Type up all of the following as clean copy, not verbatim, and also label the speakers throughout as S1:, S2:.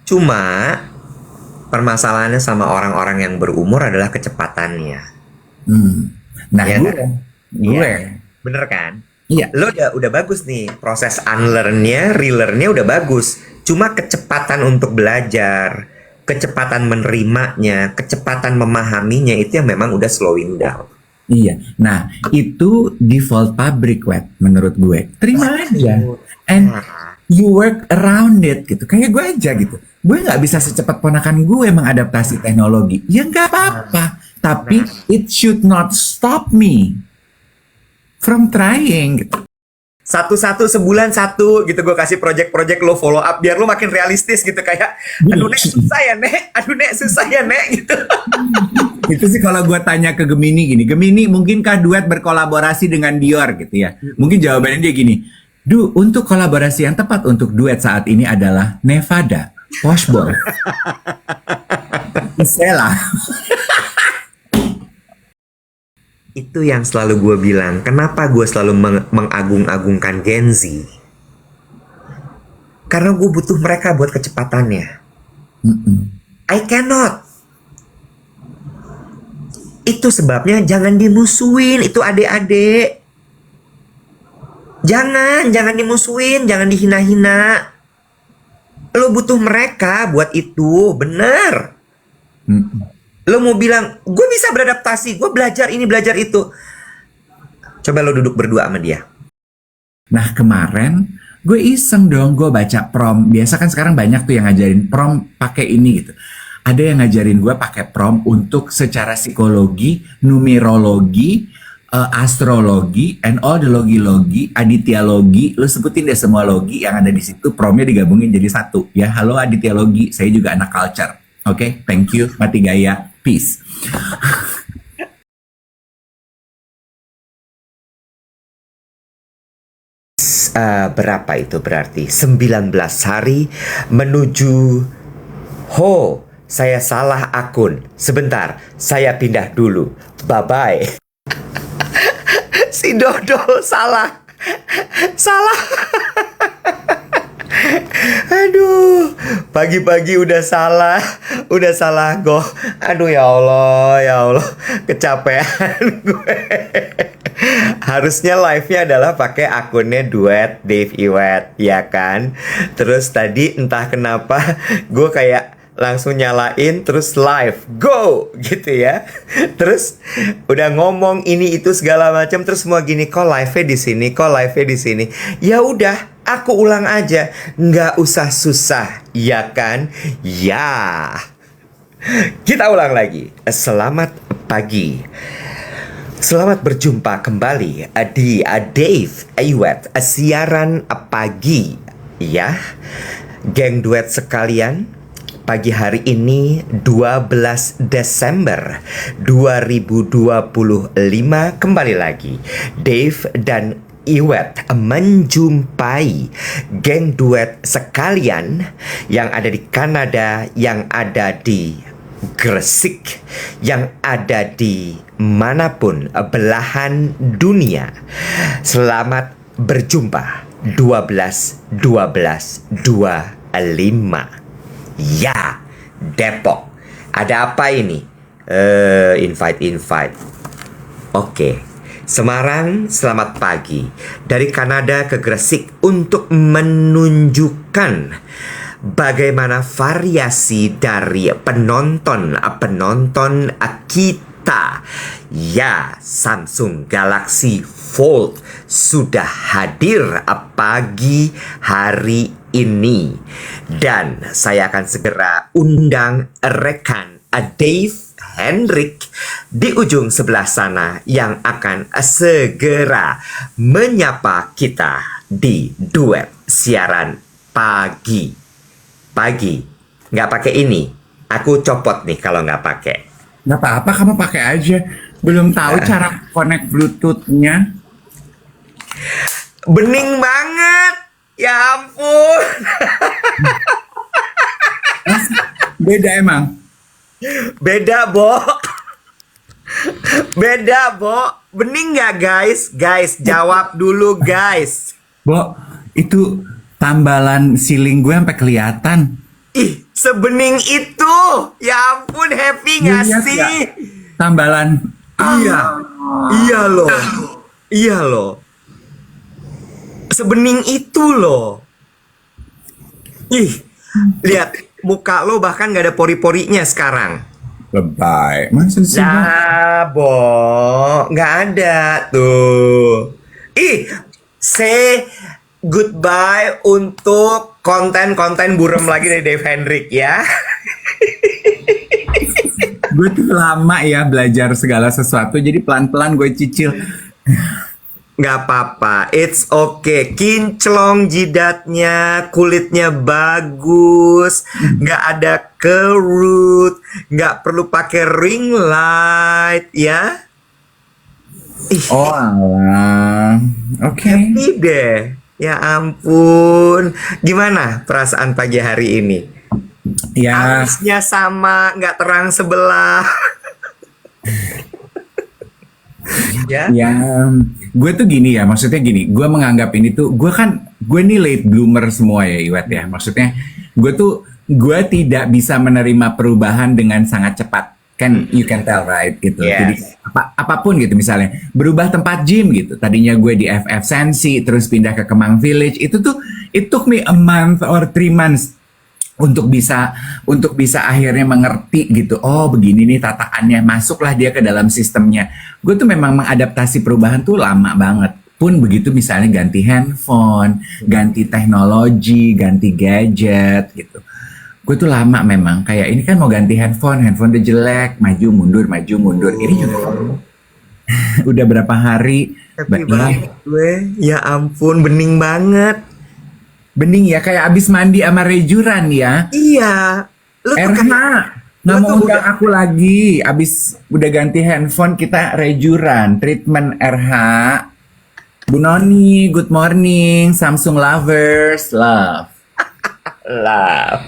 S1: Cuma permasalahannya sama orang-orang yang berumur adalah kecepatannya.
S2: Hmm. Nah,
S1: Ya
S2: gue,
S1: nggak? Iya,
S2: gue,
S1: bener kan?
S2: iya,
S1: Lo udah bagus nih, proses unlearn-nya, relearn-nya udah bagus. Cuma kecepatan untuk belajar, kecepatan menerimanya, kecepatan memahaminya itu yang memang udah slowing down.
S2: iya. Nah, itu default pabrik, wet, menurut gue. Terima aja. And
S1: Nah,
S2: you work around it gitu. Kayak gue aja gitu. Gue nggak bisa secepat ponakan gue mengadaptasi teknologi. Ya nggak apa-apa. Tapi
S1: nah.
S2: it should not stop me from trying gitu.
S1: Satu-satu sebulan satu gitu gue kasih project-project lo follow up biar lo makin realistis gitu kayak aduh
S2: Gini,
S1: nek susah ya nek aduh nek susah ya nek gitu.
S2: itu sih kalau gue tanya ke Gemini gini, Gemini mungkinkah duet berkolaborasi dengan Dior gitu ya? Mungkin jawabannya dia gini, untuk kolaborasi yang tepat untuk duet saat ini adalah Nevada, Washboard, Isela.
S1: Itu yang selalu gue bilang kenapa gue selalu mengagung-agungkan Gen Z karena gue butuh mereka buat kecepatannya. I cannot. Itu sebabnya jangan dimusuhin itu adik-adik. Jangan dimusuhin, jangan dihina-hina. Lo butuh mereka buat itu, bener. Lo mau bilang, gue bisa beradaptasi, gue belajar ini, belajar itu. Coba lo duduk berdua sama dia.
S2: Nah kemarin gue iseng dong, gue baca prom. Biasa kan sekarang banyak tuh yang ngajarin prom pakai ini gitu. Ada yang ngajarin gue pakai prom untuk secara psikologi, numerologi, astrologi, and all the logi-logi, aditya logi. Lo sebutin deh semua logi yang ada di situ. Promnya digabungin jadi satu. Ya, halo aditya logi, saya juga anak culture. Oke, thank you, mati gaya, peace.
S1: Berapa itu berarti? 19 hari menuju Ho, saya salah akun. Sebentar, saya pindah dulu. Bye-bye. Si Dodol salah. Salah. Aduh, pagi-pagi udah salah go. Aduh ya Allah, kecapean gue. Harusnya live-nya adalah pakai akunnya Duet Dave Iwet, ya kan? Terus tadi entah kenapa gue kayak langsung nyalain terus live go gitu ya. Terus udah ngomong ini itu segala macam terus semua gini kok live-nya di sini, kok live-nya di sini. Ya udah, aku ulang aja, nggak usah susah, ya kan? Ya. Kita ulang lagi. Selamat pagi. Selamat berjumpa kembali di Dave Iwet siaran pagi ya. Geng duet sekalian, pagi hari ini 12 Desember 2025 kembali lagi Dave dan Iwet menjumpai geng duet sekalian yang ada di Kanada, yang ada di Gresik, yang ada di manapun belahan dunia. Selamat berjumpa 12-12-25. Ya, Depok. Ada apa ini? Invite. Oke. Semarang, selamat pagi. Dari Kanada ke Gresik untuk menunjukkan bagaimana variasi dari penonton kita. Ya, Samsung Galaxy Fold sudah hadir pagi hari ini. Dan saya akan segera undang rekan Dave Hendrik di ujung sebelah sana yang akan segera menyapa kita di duet siaran pagi. Nggak pakai ini. Aku copot nih kalau nggak pakai.
S2: Nggak apa-apa, kamu pakai aja. Belum tahu cara connect Bluetooth-nya.
S1: Bening banget. Ya ampun.
S2: Beda emang.
S1: Beda, Bo. Beda, Bo. Bening nggak, guys? Guys, jawab dulu, guys.
S2: Bo, itu tambalan siling gue sampai kelihatan.
S1: Ih, Sebening itu. Ya ampun, happy
S2: Lu
S1: gak
S2: lihat
S1: sih?
S2: nggak? Tambalan.
S1: Iya. Iya loh. Iya loh. Sebening itu loh. Ih, lihat muka lo bahkan gak ada pori-porinya sekarang.
S2: Lebay. Masa sih?
S1: Nah, Bo, nggak ada tuh. Ih, say goodbye untuk konten-konten burem lagi dari Dave Hendrik ya.
S2: Gue tuh lama ya belajar segala sesuatu, jadi pelan-pelan gue cicil.
S1: Nggak apa-apa, it's okay. Kinclong jidatnya, kulitnya bagus, nggak ada kerut, nggak perlu pakai ring light ya. Ih,
S2: Oh alah. Oke.
S1: happy deh. Ya ampun. Gimana perasaan pagi hari ini?
S2: Ya,
S1: Alisnya sama, nggak terang sebelah. Ya.
S2: ya. Gue tuh gini ya, maksudnya gini. Gue menganggap ini tuh, gue nih late bloomer semua ya, Iwet ya. Maksudnya, gue tidak bisa menerima perubahan dengan sangat cepat. Kan, you can tell right gitu.
S1: Yes.
S2: Jadi apapun gitu misalnya, berubah tempat gym gitu. Tadinya gue di FF Sensi, terus pindah ke Kemang Village. Itu tuh, it took me a month or 3 months untuk bisa akhirnya mengerti gitu. Oh, begini nih tatakannya. Masuklah dia ke dalam sistemnya. Gue tuh memang mengadaptasi perubahan tuh lama banget. Pun begitu misalnya ganti handphone, ganti teknologi, ganti gadget gitu. Gue tuh lama memang. Kayak ini kan mau ganti handphone udah jelek, maju mundur. Ini juga udah berapa hari.
S1: Happy
S2: Ya,
S1: banget gue. Ya ampun, bening banget.
S2: bening ya kayak abis mandi sama rejuran ya.
S1: Iya. Lu tuh
S2: RH nggak
S1: lu
S2: mau
S1: tuh
S2: undang aku lagi. Abis udah ganti handphone kita rejuran treatment RH. Bu Noni, good morning. Samsung lovers, love.
S1: love.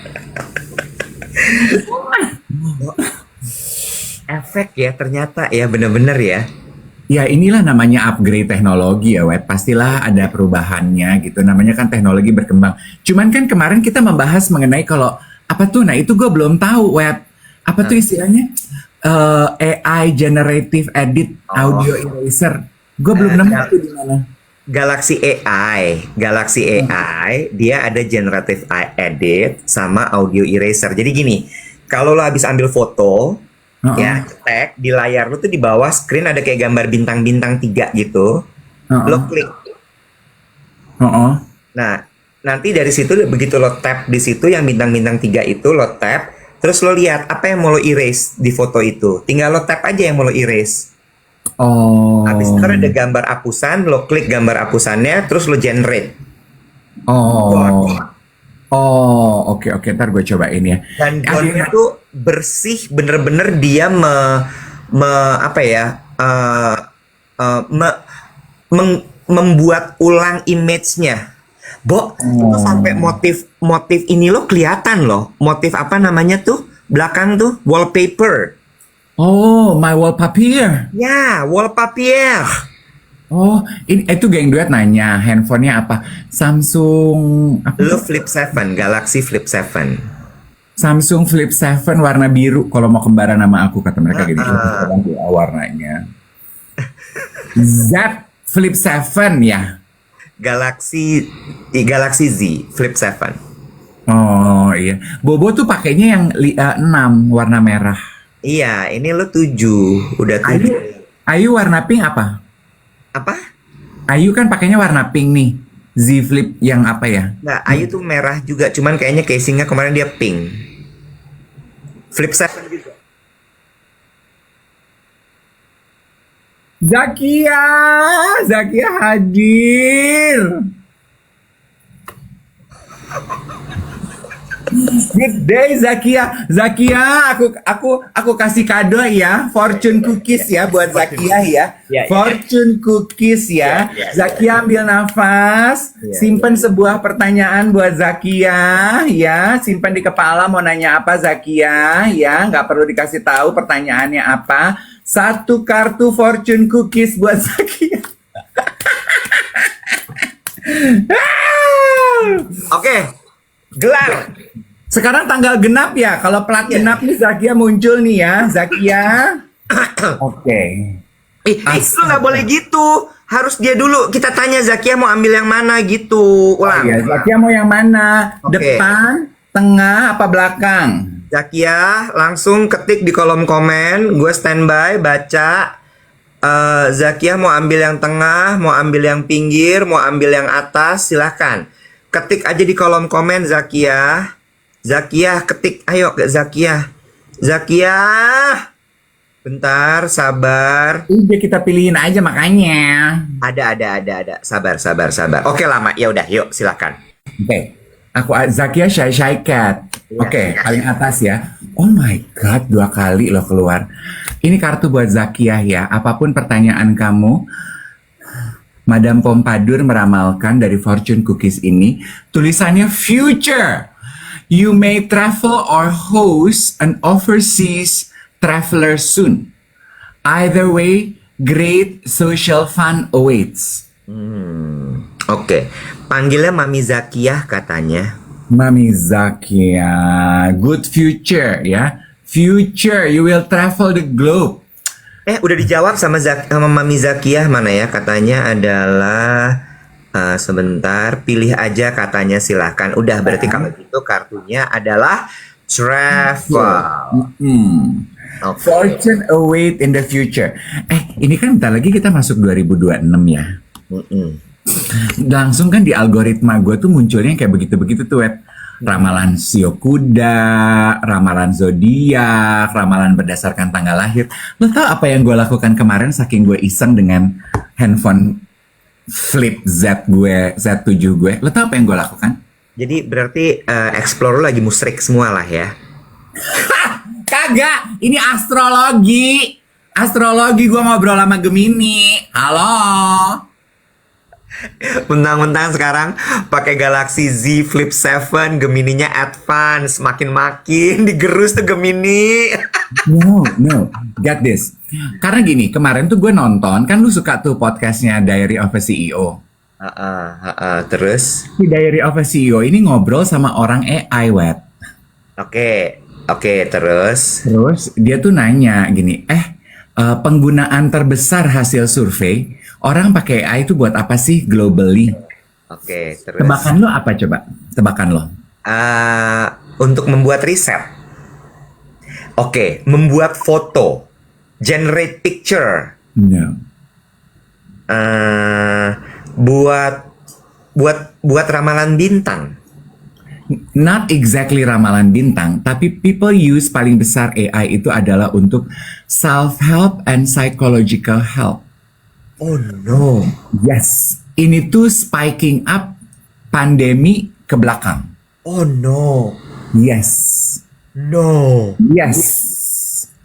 S1: Efek ya ternyata ya, bener-bener ya.
S2: Ya inilah namanya upgrade teknologi ya Web. Pastilah ada perubahannya gitu. Namanya kan teknologi berkembang. Cuman kan kemarin kita membahas mengenai kalau apa tuh? Nah itu gue belum tahu Web. Apa tuh istilahnya? AI generative edit audio eraser. Gue belum nemu itu di mana.
S1: Galaxy AI, dia ada generative edit sama audio eraser. Jadi gini, kalau lo habis ambil foto, ya, tag di layar lo tuh di bawah screen ada kayak gambar bintang-bintang 3 gitu. Lo klik. Nah, nanti dari situ begitu lo tap di situ yang bintang-bintang 3 itu lo tap, terus lo lihat apa yang mau lo erase di foto itu. Tinggal lo tap aja yang mau lo erase.
S2: Oh.
S1: Habis itu ada gambar hapusan, lo klik gambar hapusannya, terus lo generate.
S2: Oh. Oh, oke, ntar gue cobain ya.
S1: Dan drone itu bersih, bener-bener dia membuat ulang image-nya. Itu sampai motif ini lo kelihatan loh. Motif apa namanya tuh? Belakang tuh wallpaper.
S2: Oh, my wallpaper.
S1: Ya, wallpaper.
S2: Oh, itu geng duet nanya handphonenya apa? Samsung apa?
S1: Lo Flip 7, Galaxy Flip 7.
S2: Samsung Flip 7 warna biru. Kalau mau kembaran sama aku kata mereka gitu. Warnanya. Z Flip 7 ya.
S1: Galaxy Z Flip 7.
S2: Oh iya. Bobo tuh pakainya yang 6 warna merah.
S1: Iya, ini lo 7. Udah 7.
S2: Ayu warna pink apa?
S1: Apa?
S2: Ayu kan pakainya warna pink nih. Z Flip yang apa ya?
S1: Nggak, Ayu tuh merah juga, cuman kayaknya casingnya kemarin dia pink. Flip 7 juga.
S2: Zakia hadir. Good day Zakia. Zakia, aku kasih kado ya, fortune cookies ya buat Zakia ya. Fortune cookies ya. Zakia ambil nafas, simpen sebuah pertanyaan buat Zakia ya, simpen di kepala mau nanya apa Zakia ya, nggak perlu dikasih tahu pertanyaannya apa. 1 kartu fortune cookies buat Zakia.
S1: Oke. Gelar
S2: Sekarang tanggal genap ya. Kalau plat genap nih Zakia muncul nih ya. Zakia. Oke.
S1: Lu nggak boleh gitu. Harus dia dulu. Kita tanya Zakia mau ambil yang mana gitu. Ulang.
S2: Ya, Zakia mau yang mana?
S1: Oke.
S2: Depan, tengah, apa belakang?
S1: Zakia langsung ketik di kolom komen. Gue standby baca. Zakia mau ambil yang tengah, mau ambil yang pinggir, mau ambil yang atas, silahkan. Ketik aja di kolom komen Zakia. Zakia ketik, ayo Zakia. Zakia. Bentar, sabar.
S2: Udah kita pilihin aja makanya.
S1: Ada. Sabar. Oke lama, ya udah, yuk silahkan.
S2: Oke. Aku Zakia Shy Cat.
S1: Iya,
S2: Oke,
S1: iya.
S2: paling atas ya. Oh my god, 2 kali loh keluar. Ini kartu buat Zakia ya. Apapun pertanyaan kamu, Madame Pompadour meramalkan dari fortune cookies ini, tulisannya future. You may travel or host an overseas traveler soon. Either way, great social fun awaits.
S1: Oke, panggilnya Mami Zakia katanya.
S2: Mami Zakia, good future ya. Future, you will travel the globe.
S1: Udah dijawab sama Mami Zakiah mana ya? Katanya adalah sebentar, pilih aja katanya silahkan. Udah berarti kalau gitu kartunya adalah travel. Oke.
S2: Fortune await in the future. Ini kan bentar lagi kita masuk 2026 ya. Langsung kan di algoritma gue tuh munculnya kayak begitu-begitu tuh, Web. Ramalan sio kuda, ramalan zodiak, ramalan berdasarkan tanggal lahir. Lo tau apa yang gue lakukan kemarin saking gue iseng dengan handphone flip Z7 gue? Lo tau apa yang gue lakukan?
S1: Jadi berarti Explore lagi musrik semua lah ya.
S2: Kagak, ini astrologi. Astrologi gue ngobrol sama Gemini. Halo.
S1: Mentang-mentang sekarang pakai Galaxy Z Flip 7, Gemininya advance, makin-makin digerus tuh Gemini.
S2: No, get this. Karena gini, kemarin tuh gue nonton, kan lu suka tuh podcastnya Diary of a CEO.
S1: Terus?
S2: Di Diary of a CEO ini ngobrol sama orang AI, Web.
S1: Oke, terus?
S2: Terus dia tuh nanya gini, penggunaan terbesar hasil survei, orang pakai AI itu buat apa sih globally?
S1: Oke, terus?
S2: Tebakan lo apa coba? Tebakan lo.
S1: Untuk membuat riset. Oke, membuat foto. Generate picture.
S2: No.
S1: Buat ramalan bintang.
S2: Not exactly ramalan bintang, tapi people use paling besar AI itu adalah untuk self-help and psychological help.
S1: Oh no.
S2: Yes, ini tuh spiking up pandemi ke belakang.
S1: Oh no.
S2: Yes.
S1: No.
S2: Yes.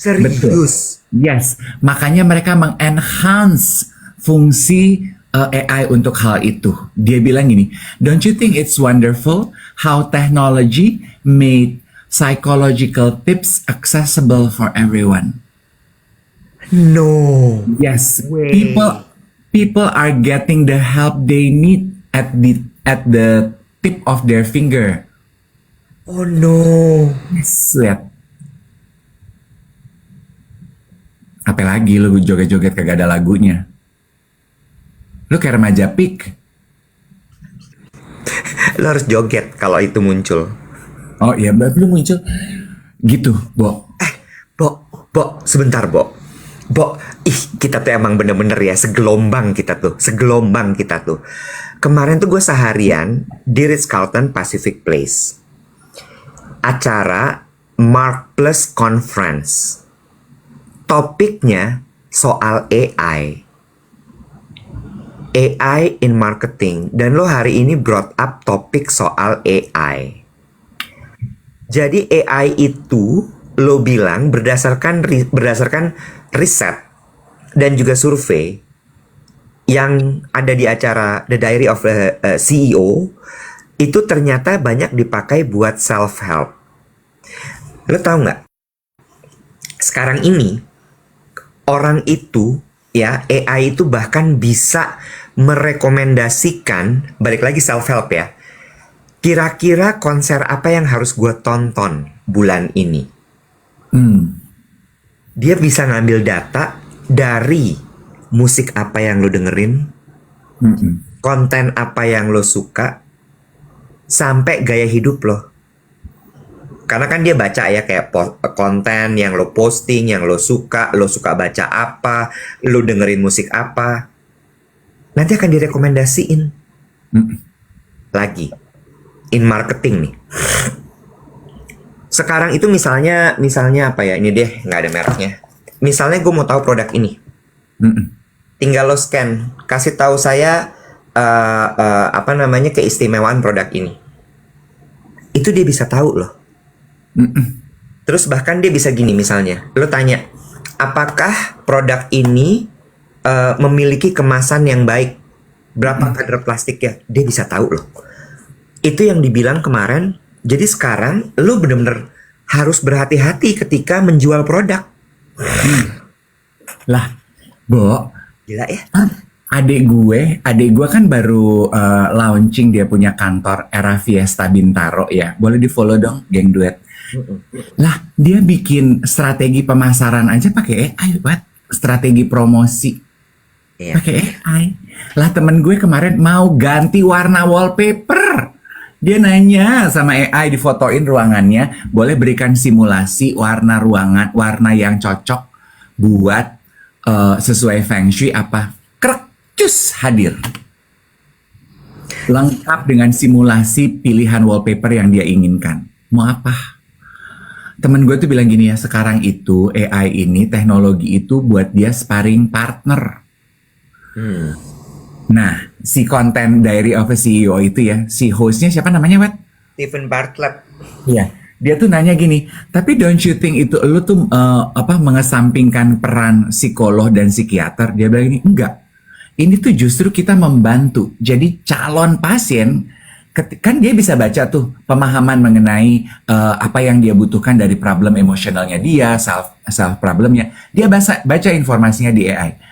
S1: Serius.
S2: Betul. Yes, makanya mereka mengenhance fungsi AI untuk hal itu. Dia bilang gini, don't you think it's wonderful how technology made psychological tips accessible for everyone?
S1: No.
S2: Yes,
S1: Way.
S2: people are getting the help they need at the tip of their finger.
S1: Oh no.
S2: Yes, lihat. Apa lagi lu joget-joget kagak ada lagunya? Lu kayak remaja pik.
S1: Lo harus joget kalau itu muncul.
S2: Oh iya, lu muncul gitu, Bo.
S1: Bo, sebentar, Bo. Kita tuh emang bener-bener ya segelombang kita tuh. Kemarin tuh gue seharian di Ritz-Carlton Pacific Place. Acara Mark Plus Conference. Topiknya soal AI. AI in marketing. Dan lo hari ini brought up topik soal AI. Jadi AI itu lo bilang berdasarkan riset dan juga survei yang ada di acara The Diary of a CEO itu ternyata banyak dipakai buat self-help. Lo tau nggak? Sekarang ini orang itu ya AI itu bahkan bisa merekomendasikan, balik lagi self-help ya, Kira-kira konser apa yang harus gue tonton bulan ini?
S2: Hmm.
S1: Dia bisa ngambil data dari musik apa yang lo dengerin,
S2: Mm-mm.
S1: konten apa yang lo suka, sampai gaya hidup lo. Karena kan dia baca ya kayak konten yang lo posting, yang lo suka baca apa, lo dengerin musik apa. Nanti akan direkomendasiin
S2: Mm-mm.
S1: lagi. In marketing nih. Sekarang itu misalnya apa ya? Ini deh, nggak ada mereknya. Misalnya gue mau tahu produk ini.
S2: Mm-mm.
S1: Tinggal lo scan, kasih tahu saya keistimewaan produk ini. Itu dia bisa tahu loh.
S2: Mm-mm.
S1: Terus bahkan dia bisa gini misalnya, lo tanya, apakah produk ini memiliki kemasan yang baik? Berapa kadar plastiknya? Dia bisa tahu loh. Itu yang dibilang kemarin. Jadi sekarang lo bener-bener harus berhati-hati ketika menjual produk.
S2: Lah, Bo,
S1: Gila ya?
S2: adik gue kan baru launching, dia punya kantor Era Fiesta Bintaro ya. Boleh di follow dong, geng duet. Lah, dia bikin strategi pemasaran aja pakai AI, buat strategi promosi
S1: Iya.
S2: pakai AI. Lah, temen gue kemarin mau ganti warna wallpaper. Dia nanya sama AI, difotoin ruangannya, boleh berikan simulasi warna ruangan, warna yang cocok buat sesuai feng shui apa. Krek, cus, hadir. Lengkap dengan simulasi pilihan wallpaper yang dia inginkan. Mau apa? Temen gue tuh bilang gini ya, sekarang itu AI ini, teknologi itu buat dia sparring partner. Nah, si konten Diary of a CEO itu ya, si hostnya siapa namanya, Wet?
S1: Stephen Bartlett.
S2: Iya, dia tuh nanya gini, tapi don't you think itu lu tuh mengesampingkan peran psikolog dan psikiater? Dia bilang gini, enggak. Ini tuh justru kita membantu. Jadi calon pasien, kan dia bisa baca tuh pemahaman mengenai apa yang dia butuhkan dari problem emosionalnya dia, self problemnya. Dia baca informasinya di AI.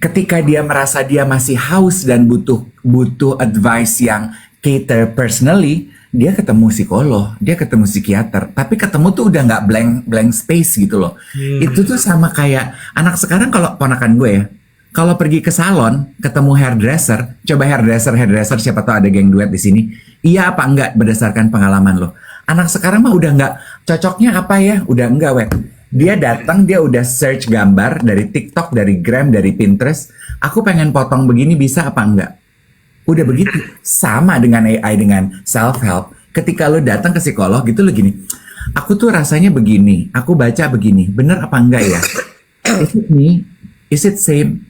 S2: Ketika dia merasa dia masih haus dan butuh advice yang cater personally, dia ketemu psikolog, dia ketemu psikiater, tapi ketemu tuh udah nggak blank space gitu loh. Itu tuh sama kayak anak sekarang, kalau ponakan gue ya, kalau pergi ke salon ketemu hairdresser, coba hairdresser siapa tahu ada geng duet di sini. Iya apa enggak berdasarkan pengalaman lo? Anak sekarang mah udah nggak, cocoknya apa ya? Udah enggak, Wet. Dia datang, dia udah search gambar dari TikTok, dari Gram, dari Pinterest. Aku pengen potong begini, bisa apa enggak? Udah begitu. Sama dengan AI, dengan self-help. Ketika lo datang ke psikolog gitu, lo gini, aku tuh rasanya begini, aku baca begini, bener apa enggak ya? Is it me? Is it same?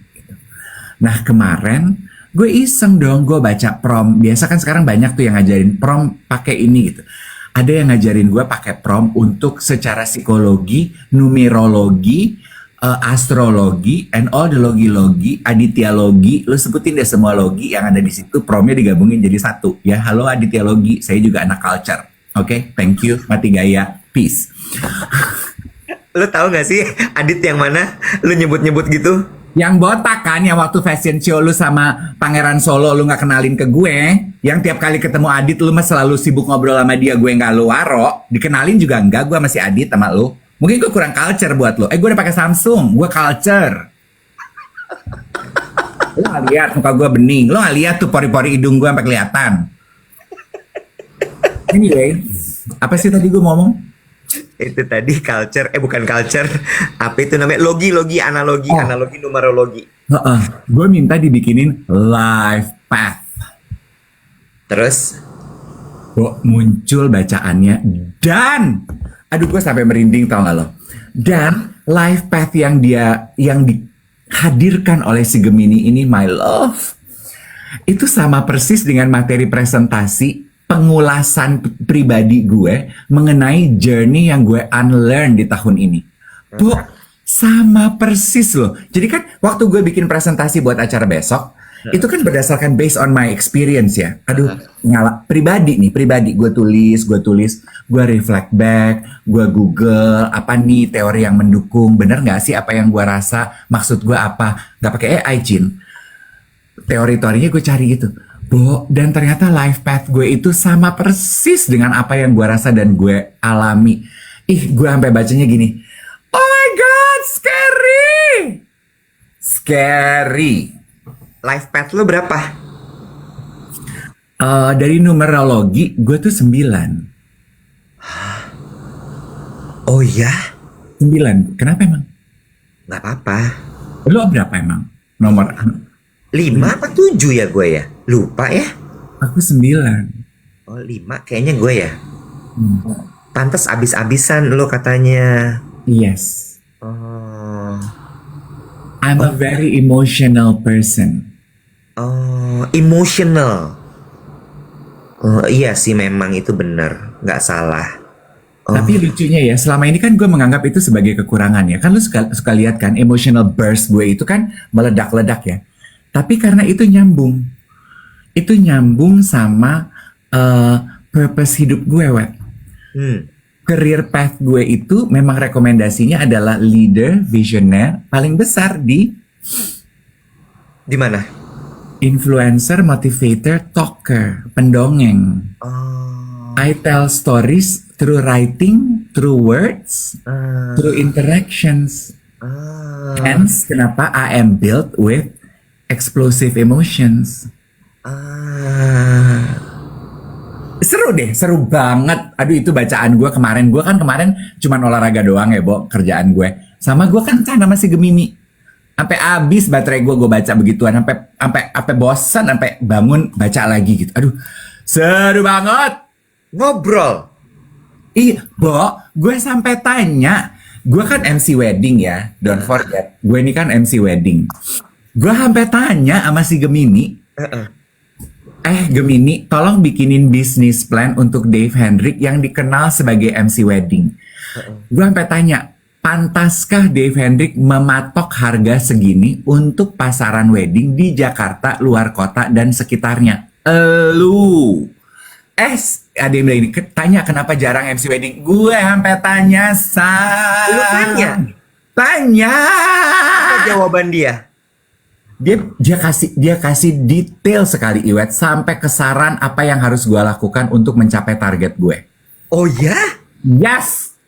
S2: Nah, kemarin gue iseng dong, gue baca prompt. Biasa kan sekarang banyak tuh yang ngajarin prompt pakai ini gitu. Ada yang ngajarin gue pakai prompt untuk secara psikologi, numerologi, astrologi, and all the logi-logi, aditya-logi. Lo sebutin deh semua logi yang ada di situ, promptnya digabungin jadi satu. Ya, halo aditya-logi, saya juga anak culture. Oke, thank you, mati gaya, peace.
S1: Lo tahu gak sih Adit yang mana? Lo nyebut-nyebut gitu?
S2: Yang botak kan, yang waktu fashion show lu sama Pangeran Solo lu nggak kenalin ke gue. Yang tiap kali ketemu Adit lu mah selalu sibuk ngobrol sama dia, gue nggak lu waro. Dikenalin juga enggak, gue masih Adit sama lu. Mungkin gue kurang culture buat lu. Gue udah pakai Samsung, gue culture. Lu nggak lihat muka gue bening, lu nggak lihat tuh pori-pori hidung gue sampai kelihatan. Anyway, apa sih tadi gue ngomong?
S1: Itu tadi culture, bukan culture. Apa itu namanya? Logi, analogi, analogi, numerologi.
S2: Gue minta dibikinin life path.
S1: Terus?
S2: Kok muncul bacaannya dan, aduh gue sampai merinding tau gak lo? Dan life path yang dihadirkan oleh si Gemini ini, my love, itu sama persis dengan materi presentasi pengulasan pribadi gue mengenai journey yang gue unlearn di tahun ini. Bu, sama persis loh. Jadi kan waktu gue bikin presentasi buat acara besok, itu kan berdasarkan based on my experience ya. Aduh, pribadi. Gue tulis, gue reflect back, gue Google, apa nih teori yang mendukung, bener gak sih apa yang gue rasa, maksud gue apa. Gak pakai AI, Cin. Teori-teorinya gue cari gitu. Bo, dan ternyata life path gue itu sama persis dengan apa yang gue rasa dan gue alami. Ih, gue sampai bacanya gini. Oh my God, scary! Scary.
S1: Life path lo berapa?
S2: Dari numerologi, gue tuh 9.
S1: Oh ya?
S2: 9. Kenapa emang?
S1: Nggak apa-apa.
S2: Lo berapa emang? Nomor
S1: 5 apa 7 ya gue ya? Lupa ya?
S2: aku 9.
S1: Oh 5 kayaknya gue ya.
S2: Hmm.
S1: Pantes abis-abisan lo katanya.
S2: Yes.
S1: Oh,
S2: I'm a very emotional person.
S1: oh emotional. Oh iya sih memang itu benar, nggak salah. Oh,
S2: Tapi lucunya ya, selama ini kan gue menganggap itu sebagai kekurangan ya. Kan lu suka lihat kan, emotional burst gue itu kan meledak-ledak ya. Tapi karena itu nyambung. Itu nyambung sama purpose hidup gue, Wet.
S1: hmm,
S2: Career path gue itu memang rekomendasinya adalah leader, visioner, paling besar di
S1: di mana?
S2: influencer, motivator, talker, pendongeng.
S1: Oh,
S2: I tell stories through writing, through words,
S1: ah,
S2: through interactions.
S1: ah,
S2: Hence, kenapa I am built with explosive emotions.
S1: ah.
S2: Seru deh, seru banget. Aduh, itu bacaan gue kemarin. Gue kan kemarin cuma olahraga doang ya, Bo, kerjaan gue. Sama gue kan sana masih Gemini. Sampai habis baterai gue baca begituan. Sampai bosan, sampai bangun baca lagi gitu. Aduh, seru banget.
S1: Ngobrol.
S2: Ih, Bo, gue sampai tanya. Gue kan MC wedding ya, don't forget. Gue ini kan MC wedding. Gue sampai tanya sama si Gemini.
S1: Heeh.
S2: Gemini, tolong bikinin bisnis plan untuk Dave Hendrik yang dikenal sebagai MC wedding. Gue sampai tanya, pantaskah Dave Hendrik mematok harga segini untuk pasaran wedding di Jakarta, luar kota, dan sekitarnya? Lu. Ada yang bilang ini, tanya kenapa jarang MC wedding. Gue sampai tanya,
S1: Lu tanya?
S2: Tanya.
S1: Apa jawaban dia?
S2: Dia kasih detail sekali, Iwet, sampai ke saran apa yang harus gue lakukan untuk mencapai target gue.
S1: Oh ya?
S2: Yes.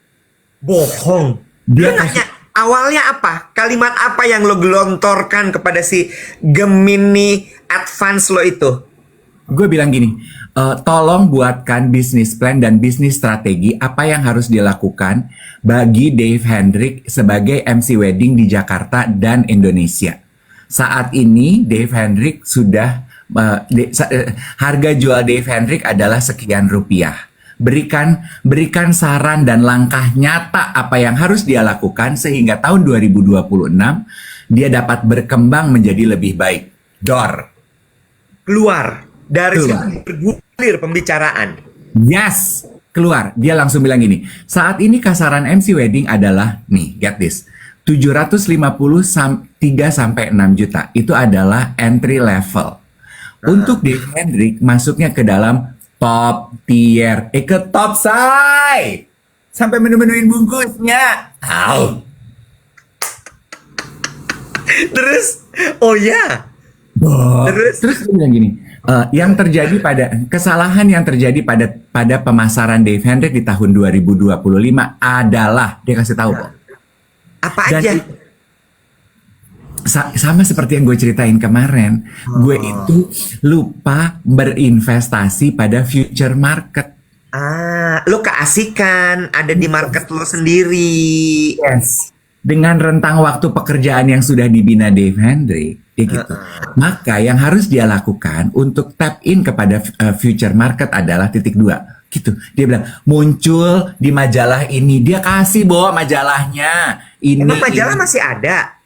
S1: Bohong.
S2: Dia
S1: Lu nanya awalnya apa? Kalimat apa yang lo gelontorkan kepada si Gemini advance lo itu?
S2: Gue bilang gini, tolong buatkan bisnis plan dan bisnis strategi apa yang harus dilakukan bagi Dave Hendrik sebagai MC wedding di Jakarta dan Indonesia. Saat ini Dave Hendrik sudah harga jual Dave Hendrik adalah sekian rupiah. Berikan saran dan langkah nyata apa yang harus dia lakukan sehingga tahun 2026 dia dapat berkembang menjadi lebih baik. Dor.
S1: Keluar dari
S2: Keluar.
S1: situ bergulir pembicaraan.
S2: Yes, keluar. Dia langsung bilang gini, saat ini kasaran MC wedding adalah, nih, get this, 3 sampai 6 juta. Itu adalah entry level. Untuk Dave Hendrik masuknya ke dalam top tier, ke top side. Sampai menu-menuin bungkusnya. Au.
S1: Terus, oh ya.
S2: Terus dia bilang gini, kesalahan yang terjadi pada pemasaran Dave Hendrik di tahun 2025 adalah, dia kasih tahu kok.
S1: Apa
S2: Dan
S1: aja?
S2: sama seperti yang gue ceritain kemarin, gue itu lupa berinvestasi pada future market.
S1: Lo keasikan ada di market lo sendiri.
S2: Yes. Dengan rentang waktu pekerjaan yang sudah dibina Dave Hendrik, kayak gitu. Maka yang harus dia lakukan untuk tap in kepada future market adalah titik 2. Gitu. Dia bilang, muncul di majalah ini. Dia kasih bawa majalahnya.
S1: Emang majalah masih ada?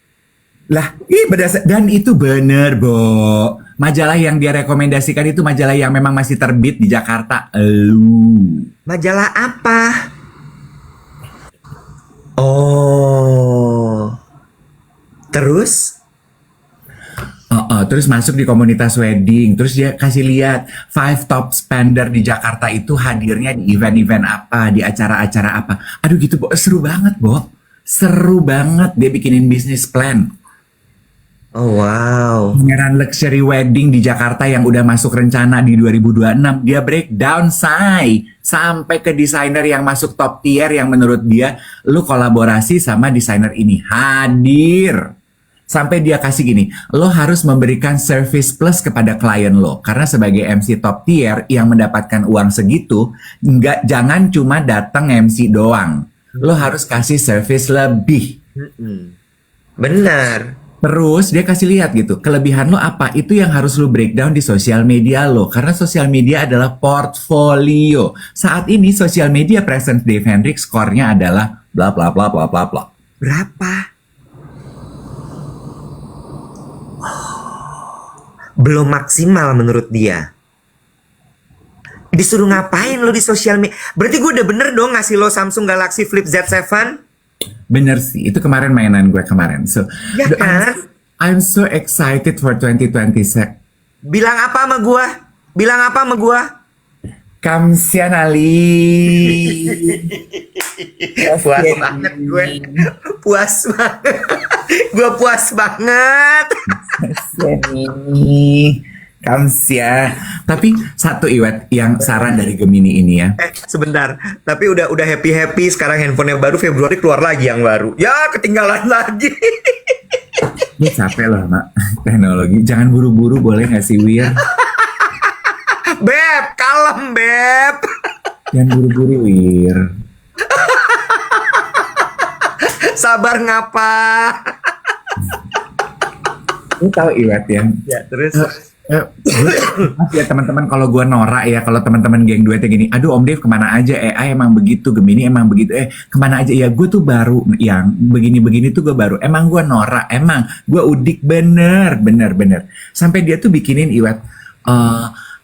S2: Lah, dan itu bener, Bo. Majalah yang dia rekomendasikan itu majalah yang memang masih terbit di Jakarta.
S1: Majalah apa? Oh. Terus?
S2: Terus masuk di komunitas wedding. Terus dia kasih lihat 5 top spender di Jakarta itu hadirnya di event-event apa, di acara-acara apa. Aduh gitu, Bo. Seru banget, Bo. Seru banget. Dia bikinin bisnis plan.
S1: Oh wow.
S2: Pameran luxury wedding di Jakarta yang udah masuk rencana di 2026, dia breakdown sampai ke desainer yang masuk top tier yang menurut dia lu kolaborasi sama desainer ini hadir. Sampai dia kasih gini, lo harus memberikan service plus kepada klien lo karena sebagai MC top tier yang mendapatkan uang segitu, jangan cuma datang MC doang. Lo harus kasih service lebih.
S1: Benar.
S2: Terus dia kasih lihat gitu, kelebihan lo apa, itu yang harus lo breakdown di sosial media lo. Karena sosial media adalah portfolio. Saat ini sosial media presence Dave Hendrik skornya adalah bla bla bla bla bla bla.
S1: Berapa? Belum maksimal menurut dia. Disuruh ngapain lo di sosial media? Berarti gue udah bener dong ngasih lo Samsung Galaxy Flip Z7?
S2: Bener sih, itu kemarin mainan gue kemarin. So,
S1: Ya kan?
S2: I'm so excited for 2026.
S1: Bilang apa sama gue? Bilang apa sama gue?
S2: Kamsian Ali.
S1: Puas banget gue. Puas banget. Gue puas banget.
S2: Kamsia. Tapi satu Iwet yang saran dari Gemini ini ya.
S1: Sebentar. Tapi udah happy sekarang handphonenya baru, Februari keluar lagi yang baru. Ya ketinggalan lagi.
S2: Gue capek loh mak teknologi. Jangan buru-buru boleh gak sih Wir?
S1: Beb, kalem Beb.
S2: Jangan buru-buru Wir.
S1: Sabar ngapa?
S2: Lu tahu Iwet ya?
S1: Ya terus.
S2: Maaf ya teman-teman kalau gue norak ya, kalau teman-teman geng duetnya gini, aduh Om Dev kemana aja, emang begitu, Gemini emang begitu, kemana aja ya, gue tuh baru yang begini-begini tuh gue baru, emang gue norak, emang gue udik bener, sampai dia tuh bikinin Iwet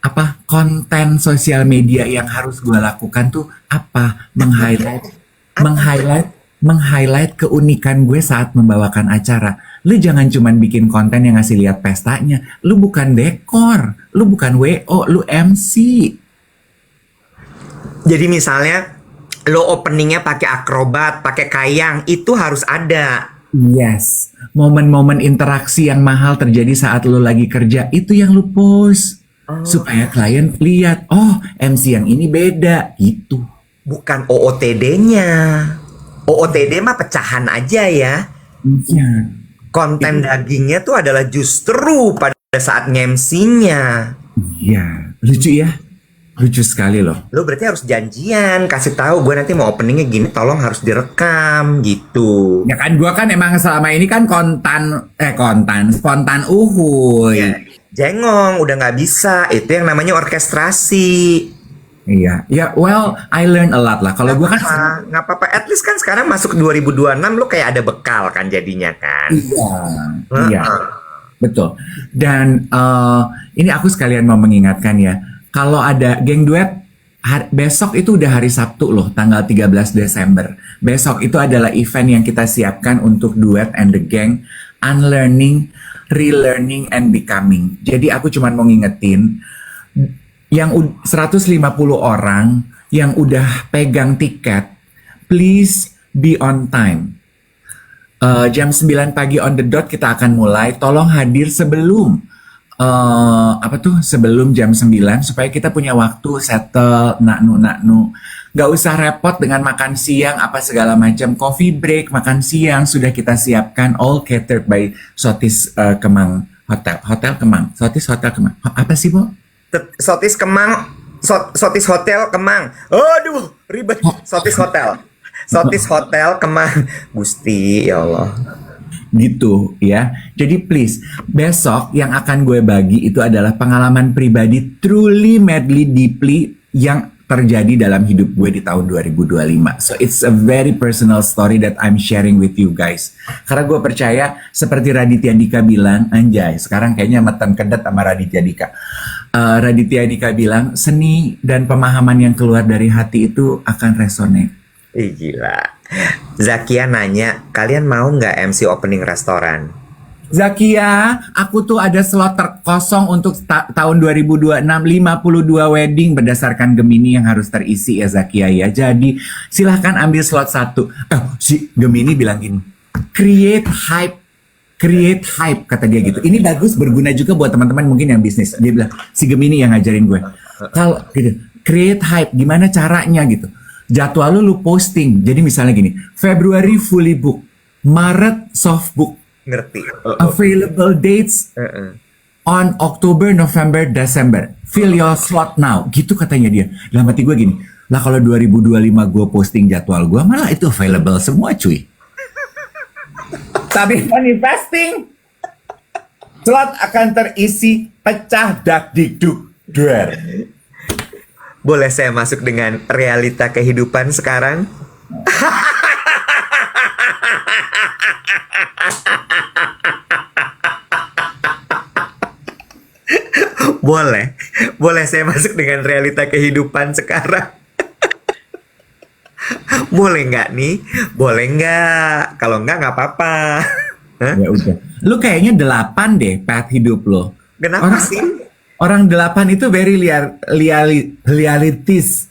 S2: apa konten sosial media yang harus gue lakukan tuh apa, meng-highlight keunikan gue saat membawakan acara. Lu jangan cuman bikin konten yang ngasih lihat pestanya. Lu bukan dekor, lu bukan WO, lu MC.
S1: Jadi misalnya lo openingnya pakai akrobat, pakai kayang, itu harus ada.
S2: Yes, momen-momen interaksi yang mahal terjadi saat lu lagi kerja, itu yang lu post. Supaya klien lihat, oh MC yang ini beda, gitu.
S1: Bukan OOTD-nya. OOTD mah pecahan aja ya.
S2: Iya.
S1: Konten dagingnya tuh adalah justru pada saat MC-nya.
S2: Iya, lucu ya. Lucu sekali loh.
S1: Lo berarti harus janjian, kasih tahu gue nanti mau openingnya gini, tolong harus direkam gitu.
S2: Ya kan, gua kan emang selama ini kan spontan uhuy.
S1: Ya, jengong, udah nggak bisa. Itu yang namanya orkestrasi.
S2: Iya, ya well, I learn a lot lah. Kalau gue kan
S1: nggak apa-apa. At least kan sekarang masuk 2026 lo kayak ada bekal kan jadinya kan.
S2: Iya, betul. Dan ini aku sekalian mau mengingatkan ya, kalau ada geng duet, besok itu udah hari Sabtu loh, tanggal 13 Desember. Besok itu adalah event yang kita siapkan untuk Duet and the Gang, Unlearning, Relearning, and Becoming. Jadi aku cuma mau ngingetin, yang 150 orang yang udah pegang tiket, please be on time. Jam 9 pagi on the dot kita akan mulai. Tolong hadir sebelum sebelum jam 9 supaya kita punya waktu settle naknu. Gak usah repot dengan makan siang apa segala macam. Coffee break, makan siang sudah kita siapkan, all catered by Sotis Kemang Hotel Kemang. Sotis Hotel Kemang. Apa sih, Bo?
S1: Sotis Kemang, Sotis Hotel Kemang. Aduh, ribet. Sotis Hotel Kemang. Gusti, ya Allah.
S2: Gitu ya. Jadi please, besok yang akan gue bagi itu adalah pengalaman pribadi truly, madly, deeply yang terjadi dalam hidup gue di tahun 2025. So it's a very personal story that I'm sharing with you guys. Karena gue percaya seperti Raditya Dika bilang, anjay, sekarang kayaknya meten kedet sama Raditya Dika. Raditya Dika bilang, seni dan pemahaman yang keluar dari hati itu akan resonate.
S1: Ih, gila. Zakia nanya, kalian mau nggak MC opening restoran?
S2: Zakia, aku tuh ada slot terkosong untuk tahun 2026, 52 wedding berdasarkan Gemini yang harus terisi ya Zakia ya. Jadi silahkan ambil slot 1. Si Gemini bilang gini, create hype Create hype kata dia gitu. Ini bagus, berguna juga buat teman-teman mungkin yang bisnis. Dia bilang si Gemini yang ngajarin gue. Kalau gitu, create hype gimana caranya gitu. Jadwal lu posting. Jadi misalnya gini, Februari fully book, Maret soft book,
S1: Ngerti.
S2: available dates on October, November, December. Fill your slot now. Gitu katanya dia. Dalam hati gue gini, lah kalau 2025 gue posting jadwal gue, malah itu available semua cuy. Tapi manifesting, slot akan terisi pecah dak dikduk duer.
S1: Boleh saya masuk dengan realita kehidupan sekarang? Boleh. Boleh saya masuk dengan realita kehidupan sekarang? Boleh nggak nih? Boleh nggak? Kalau nggak apa-apa. Hah?
S2: Ya udah. Lu kayaknya 8 deh path hidup lo.
S1: Kenapa sih?
S2: Orang 8 itu very realistis.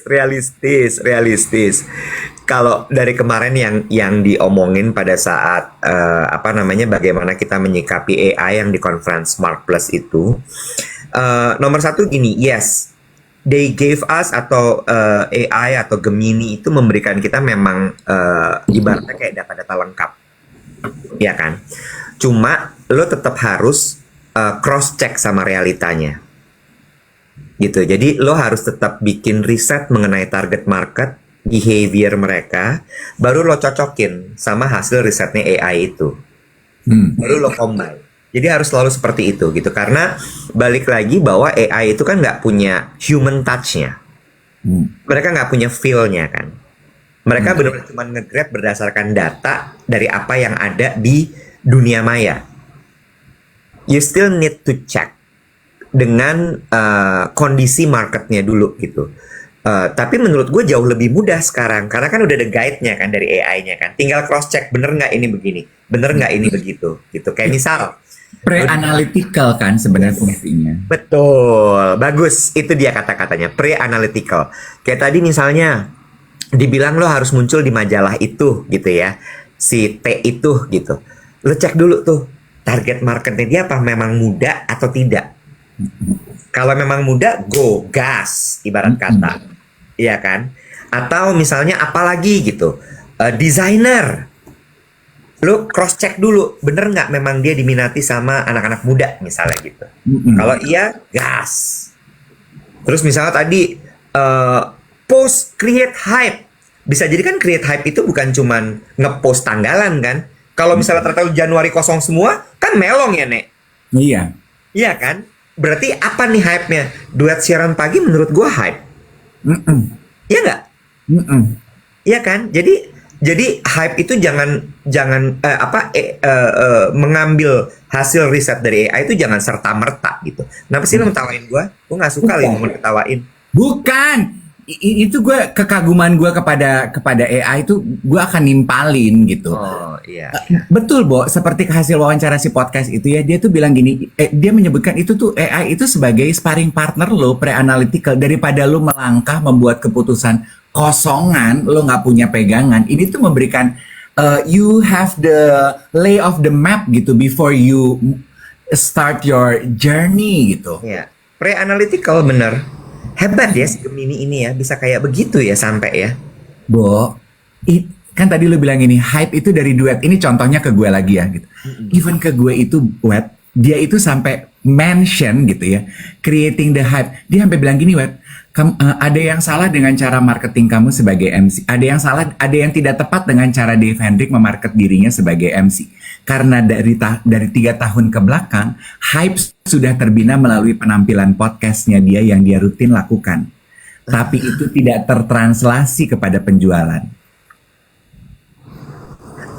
S1: Realistis. Kalau dari kemarin yang diomongin pada saat bagaimana kita menyikapi AI yang di conference Smart Plus itu, nomor satu gini, yes, they gave us atau AI atau Gemini itu memberikan kita memang ibaratnya kayak data-data lengkap, ya kan? Cuma lo tetap harus cross check sama realitanya, gitu. Jadi lo harus tetap bikin riset mengenai target market, behavior mereka, baru lo cocokin sama hasil risetnya AI itu, baru lo combine. Jadi harus selalu seperti itu gitu, karena balik lagi bahwa AI itu kan nggak punya human touch-nya, mereka nggak punya feel-nya kan, mereka benar-benar cuma nge-grab berdasarkan data dari apa yang ada di dunia maya. You still need to check dengan kondisi marketnya dulu gitu. Tapi menurut gue jauh lebih mudah sekarang, karena kan udah ada guide-nya kan dari AI-nya kan, tinggal cross check bener nggak ini begini, bener nggak ini begitu gitu. Kayak misal
S2: Pre-analytical kan sebenarnya fungsinya.
S1: betul, bagus, itu dia kata-katanya, pre-analytical. Kayak tadi misalnya dibilang lo harus muncul di majalah itu gitu ya, si T itu gitu. Lo cek dulu tuh target marketnya dia apa, memang muda atau tidak. Kalau memang muda, go gas ibarat kata, iya kan? Atau misalnya apalagi gitu, desainer. Lo cross check dulu, bener nggak memang dia diminati sama anak-anak muda misalnya gitu. Kalau iya, gas. Terus misalnya tadi post create hype, bisa jadi kan create hype itu bukan cuman ngepost tanggalan kan. Kalau misalnya ternyata Januari kosong semua, kan melong ya Nek.
S2: Iya.
S1: Iya kan? Berarti apa nih hype-nya? Duet siaran pagi menurut gua hype. Iya nggak? Iya kan? Jadi hype itu jangan mengambil hasil riset dari AI itu jangan serta-merta gitu. Kenapa sih lo ngetawain gua? Gua nggak suka lo ngomong ketawain.
S2: Bukan. Itu gue kekaguman gue kepada AI itu gue akan nimpalin gitu.
S1: Oh iya.
S2: Betul, Bo. Seperti hasil wawancara si podcast itu ya, dia tuh bilang gini, dia menyebutkan itu tuh AI itu sebagai sparring partner lo, pre-analytical, daripada lo melangkah membuat keputusan kosongan, lo nggak punya pegangan. Ini tuh memberikan you have the lay of the map gitu before you start your journey gitu.
S1: Iya. Pre-analytical bener. Hebat ya si Gemini ini ya, bisa kayak begitu ya sampai ya.
S2: Bo, kan tadi lu bilang ini hype itu dari duet. Ini contohnya ke gue lagi ya gitu. Even ke gue itu Wet, dia itu sampai mention gitu ya, creating the hype. Dia sampai bilang gini, Wet, ada yang salah dengan cara marketing kamu sebagai MC. Ada yang tidak tepat dengan cara Dave Hendrik memarket dirinya sebagai MC. Karena dari 3 tahun ke belakang, hype sudah terbina melalui penampilan podcastnya dia yang dia rutin lakukan. Tapi itu tidak tertranslasi kepada penjualan.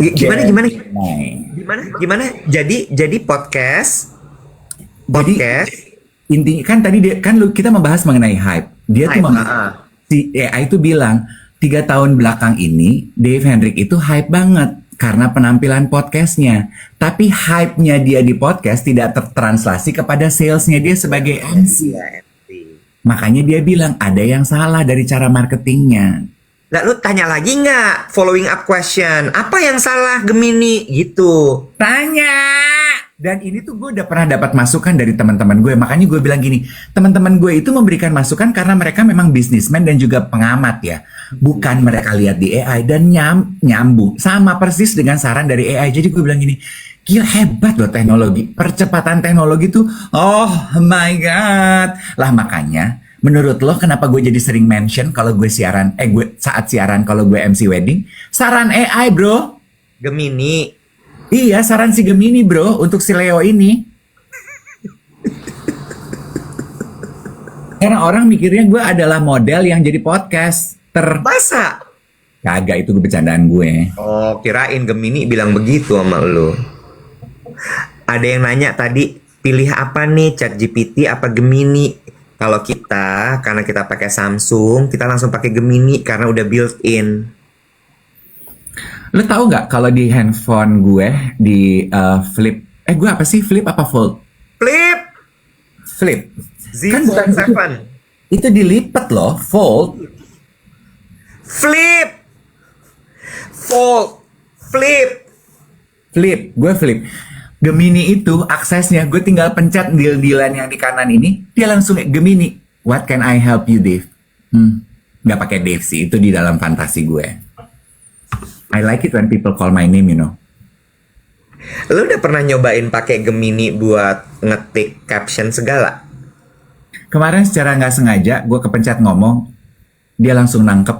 S1: Gimana? Jadi podcast.
S2: Intinya kan tadi kita membahas mengenai hype. Dia tuh si AI itu bilang 3 tahun belakang ini Dave Hendrik itu hype banget karena penampilan podcastnya. Tapi hype-nya dia di podcast tidak tertranslasi kepada salesnya dia sebagai MC. Makanya dia bilang ada yang salah dari cara marketingnya.
S1: Lah lu tanya lagi nggak following up question? Apa yang salah Gemini gitu?
S2: Tanya. Dan ini tuh gue udah pernah dapat masukan dari teman-teman gue. Makanya gue bilang gini, teman-teman gue itu memberikan masukan karena mereka memang bisnismen dan juga pengamat ya. Bukan mereka lihat di AI dan nyambung. Sama persis dengan saran dari AI. Jadi gue bilang gini, gila hebat loh teknologi. Percepatan teknologi tuh, oh my God. Lah makanya, menurut lo kenapa gue jadi sering mention kalau gue siaran, gue saat siaran kalau gue MC wedding? Saran AI bro.
S1: Gemini.
S2: Iya, saran si Gemini bro untuk si Leo ini. Karena orang mikirnya gue adalah model yang jadi podcaster.
S1: Masa?
S2: Kagak, itu bercandaan gue.
S1: Oh, kirain Gemini bilang begitu sama lu. Ada yang nanya tadi, pilih apa nih, ChatGPT apa Gemini? Kalau kita, karena kita pakai Samsung, kita langsung pakai Gemini karena udah built-in.
S2: Lo tahu nggak kalau di handphone gue di Flip, gue apa sih, Flip apa Fold?
S1: Flip!
S2: Flip.
S1: Z
S2: Kan bukan
S1: Fold 7.
S2: itu dilipat loh, Fold.
S1: Flip! Fold! Flip!
S2: Flip, gue Flip. Gemini itu aksesnya gue tinggal pencet deal-dealan yang di kanan ini, dia langsung Gemini. What can I help you, Dave? Nggak pakai Dave sih, itu di dalam fantasi gue. I like it when people call my name, you know.
S1: Lu udah pernah nyobain pakai Gemini buat ngetik caption segala?
S2: Kemarin secara nggak sengaja gue kepencet ngomong, dia langsung nangkep.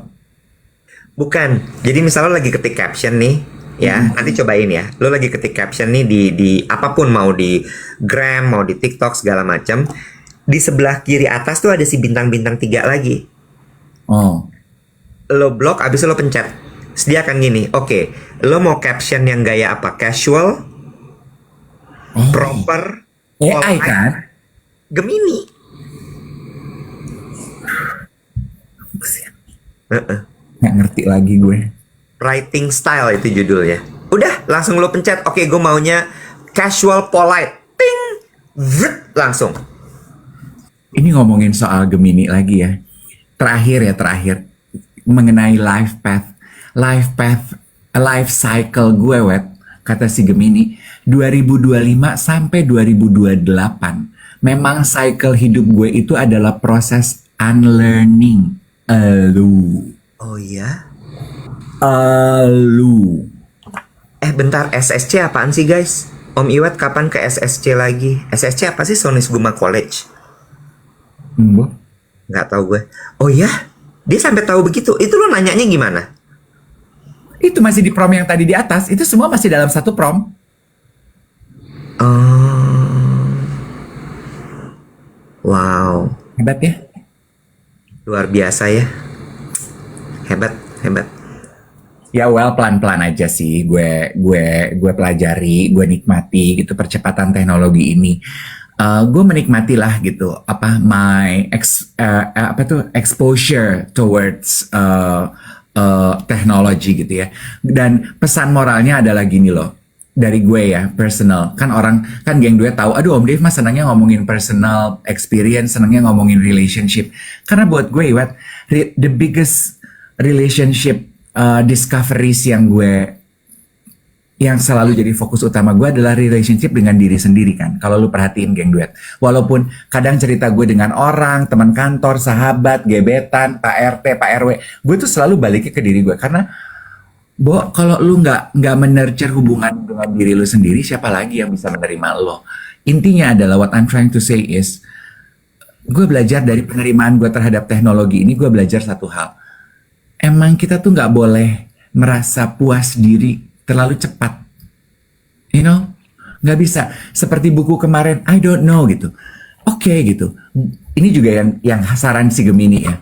S1: Bukan. Jadi misalnya lo lagi ketik caption nih, ya, nanti cobain ya. Lo lagi ketik caption nih di apapun, mau di Gram, mau di TikTok segala macam. Di sebelah kiri atas tuh ada si bintang-bintang 3 lagi.
S2: Oh,
S1: Lo blok, abis itu lo pencet. Terus dia akan gini, oke, lo mau caption yang gaya apa? Casual, proper,
S2: AI
S1: polite,
S2: kan?
S1: Gemini.
S2: Nggak ngerti lagi gue.
S1: Writing style itu judulnya. Udah, langsung lo pencet. Oke, gue maunya casual, polite. Ting, vrrt, langsung.
S2: Ini ngomongin soal Gemini lagi ya. Terakhir mengenai life cycle gue, Wet. Kata si Gemini, 2025 sampai 2028. Memang cycle hidup gue itu adalah proses unlearning.
S1: Oh iya? Bentar, SSC apaan sih guys? Om Iwet kapan ke SSC lagi? SSC apa sih? Sonis Guma College? Nggak tahu gue. Oh ya? Dia sampai tahu begitu? Itu lo nanyanya gimana?
S2: Itu masih di prom yang tadi di atas. Itu semua masih dalam satu prom.
S1: Oh. Wow.
S2: Hebat ya?
S1: Luar biasa ya. Hebat.
S2: Ya pelan-pelan aja sih. Gue pelajari, gue nikmati gitu percepatan teknologi ini. Gue menikmati lah gitu exposure towards teknologi gitu ya. Dan pesan moralnya adalah gini loh, dari gue ya, personal. Kan orang, kan geng gue tahu, aduh Om Dave mah senangnya ngomongin personal experience, senangnya ngomongin relationship. Karena buat gue, the biggest relationship discoveries yang selalu jadi fokus utama gue adalah relationship dengan diri sendiri kan. Kalau lu perhatiin geng duet. Walaupun kadang cerita gue dengan orang, teman kantor, sahabat, gebetan, Pak RT, Pak RW. Gue tuh selalu baliknya ke diri gue. Karena kalau lu nggak menurture hubungan dengan diri lu sendiri, siapa lagi yang bisa menerima lo? Intinya adalah what I'm trying to say is, gue belajar dari penerimaan gue terhadap teknologi ini, gue belajar satu hal. Emang kita tuh nggak boleh merasa puas diri terlalu cepat, nggak bisa. Seperti buku kemarin, I don't know gitu. Oke, gitu. Ini juga yang saran si Gemini ya.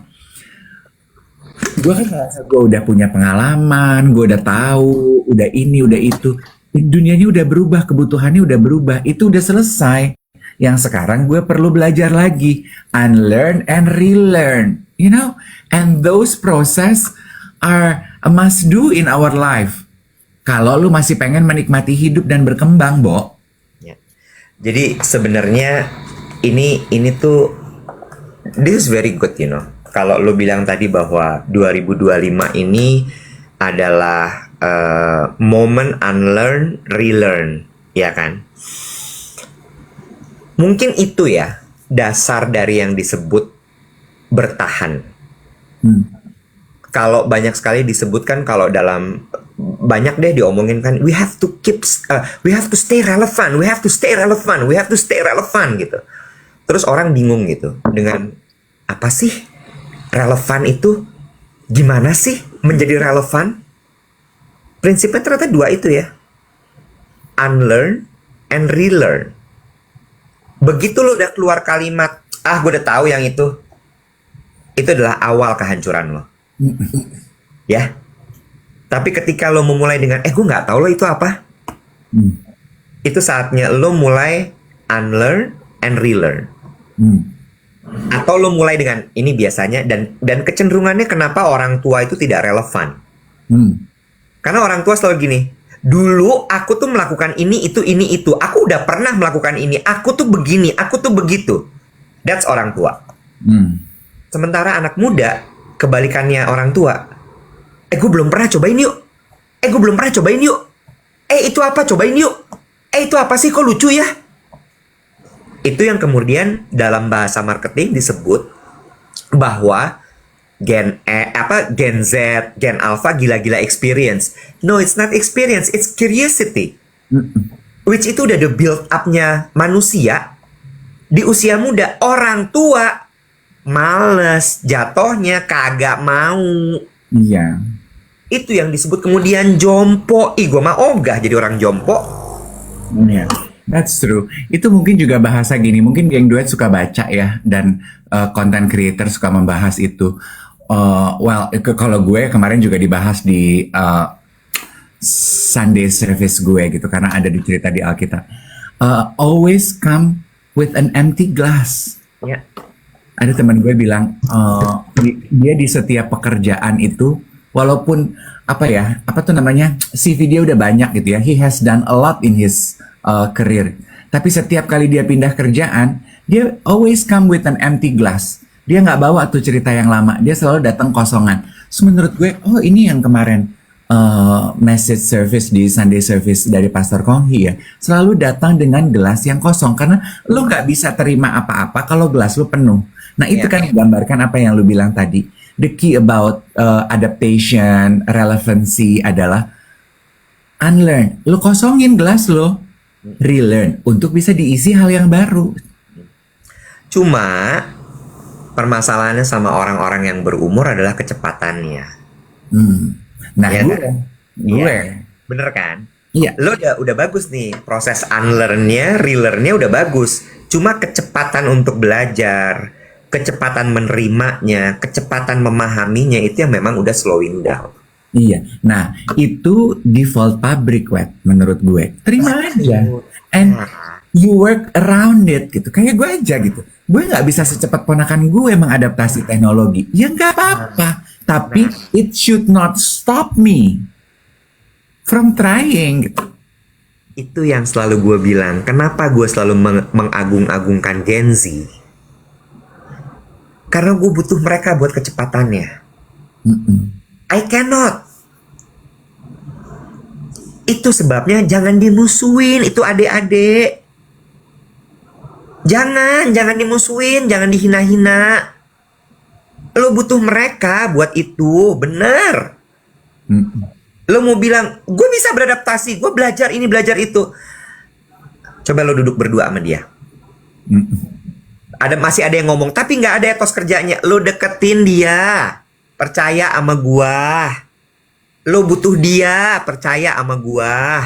S2: Gue kan ngerasa gue udah punya pengalaman, gue udah tahu, udah ini, udah itu. Dunianya udah berubah, kebutuhannya udah berubah, itu udah selesai. Yang sekarang gue perlu belajar lagi, unlearn and relearn, and those process are a must do in our life. Kalau lu masih pengen menikmati hidup dan berkembang, Bo.
S1: Ya. Jadi sebenarnya ini tuh this is very good, kalau lo bilang tadi bahwa 2025 ini adalah moment unlearn, relearn, ya kan? Mungkin itu ya dasar dari yang disebut bertahan. Kalau banyak sekali disebutkan, kalau dalam banyak deh diomongin kan, we have to stay relevant, we have to stay relevant, we have to stay relevant gitu. Terus orang bingung gitu dengan apa sih relevan itu? Gimana sih menjadi relevan? Prinsipnya ternyata dua itu ya, unlearn and relearn. Begitu lo udah keluar kalimat, gue udah tahu yang itu adalah awal kehancuran lo. Ya. Tapi ketika lo memulai dengan, gue nggak tahu lo itu apa. Itu saatnya lo mulai unlearn and relearn. Atau lo mulai dengan, ini biasanya, dan kecenderungannya kenapa orang tua itu tidak relevan. Karena orang tua selalu gini, dulu aku tuh melakukan ini, itu. Aku udah pernah melakukan ini. Aku tuh begini, aku tuh begitu. That's orang tua. Sementara anak muda, kebalikannya orang tua. Gue belum pernah cobain yuk. Gue belum pernah cobain yuk. Itu apa? Cobain yuk. Itu apa sih? Kok lucu ya? Itu yang kemudian dalam bahasa marketing disebut bahwa Gen Z, Gen Alpha gila-gila experience. No, it's not experience, it's curiosity. Which itu udah the build up-nya manusia di usia muda. Orang tua males, jatuhnya kagak mau.
S2: Iya.
S1: Itu yang disebut kemudian jompo. Gue mah ogah jadi orang jompo.
S2: Iya, that's true. Itu mungkin juga bahasa gini. Mungkin geng duet suka baca ya, dan content creator suka membahas itu. Kalau gue kemarin juga dibahas di Sunday service gue gitu, karena ada di cerita di Alkitab. Always come with an empty glass.
S1: Ya.
S2: Ada teman gue bilang dia di setiap pekerjaan itu, walaupun CV dia udah banyak gitu ya, he has done a lot in his career. Tapi setiap kali dia pindah kerjaan, dia always come with an empty glass. Dia nggak bawa tuh cerita yang lama, dia selalu datang kosongan. So menurut gue, ini yang kemarin message service di Sunday service dari Pastor Konghi ya, selalu datang dengan gelas yang kosong, karena lo nggak bisa terima apa-apa kalau gelas lo penuh. Nah itu kan menggambarkan apa yang lo bilang tadi. The key about adaptation, relevancy adalah unlearn. Lo kosongin gelas lo, relearn untuk bisa diisi hal yang baru.
S1: Cuma permasalahannya sama orang-orang yang berumur adalah kecepatannya.
S2: Nah,
S1: ya,
S2: gue.
S1: Bener kan?
S2: Iya.
S1: Lo udah bagus nih, proses unlearn-nya, relearn-nya udah bagus. Cuma kecepatan untuk belajar, kecepatan menerimanya, kecepatan memahaminya, itu yang memang udah slowing down.
S2: Iya. Nah, itu default pabrik, Wet, menurut gue. Terima aja. And you work around it gitu. Kayak gue aja gitu. Gue nggak bisa secepat ponakan gue mengadaptasi teknologi. Ya nggak apa-apa. Tapi it should not stop me from trying gitu.
S1: Itu yang selalu gue bilang. Kenapa gue selalu mengagung-agungkan Gen Z? Karena gue butuh mereka buat kecepatannya. I cannot. Itu sebabnya jangan dimusuhin. Itu adik-adik. Jangan dimusuhin, jangan dihina-hina. Lo butuh mereka buat itu, bener. Lo mau bilang, gue bisa beradaptasi, gue belajar ini, belajar itu. Coba lo duduk berdua sama dia. Masih ada yang ngomong, tapi nggak ada etos kerjanya. Lo deketin dia, percaya sama gua. Lo butuh dia, percaya sama gua.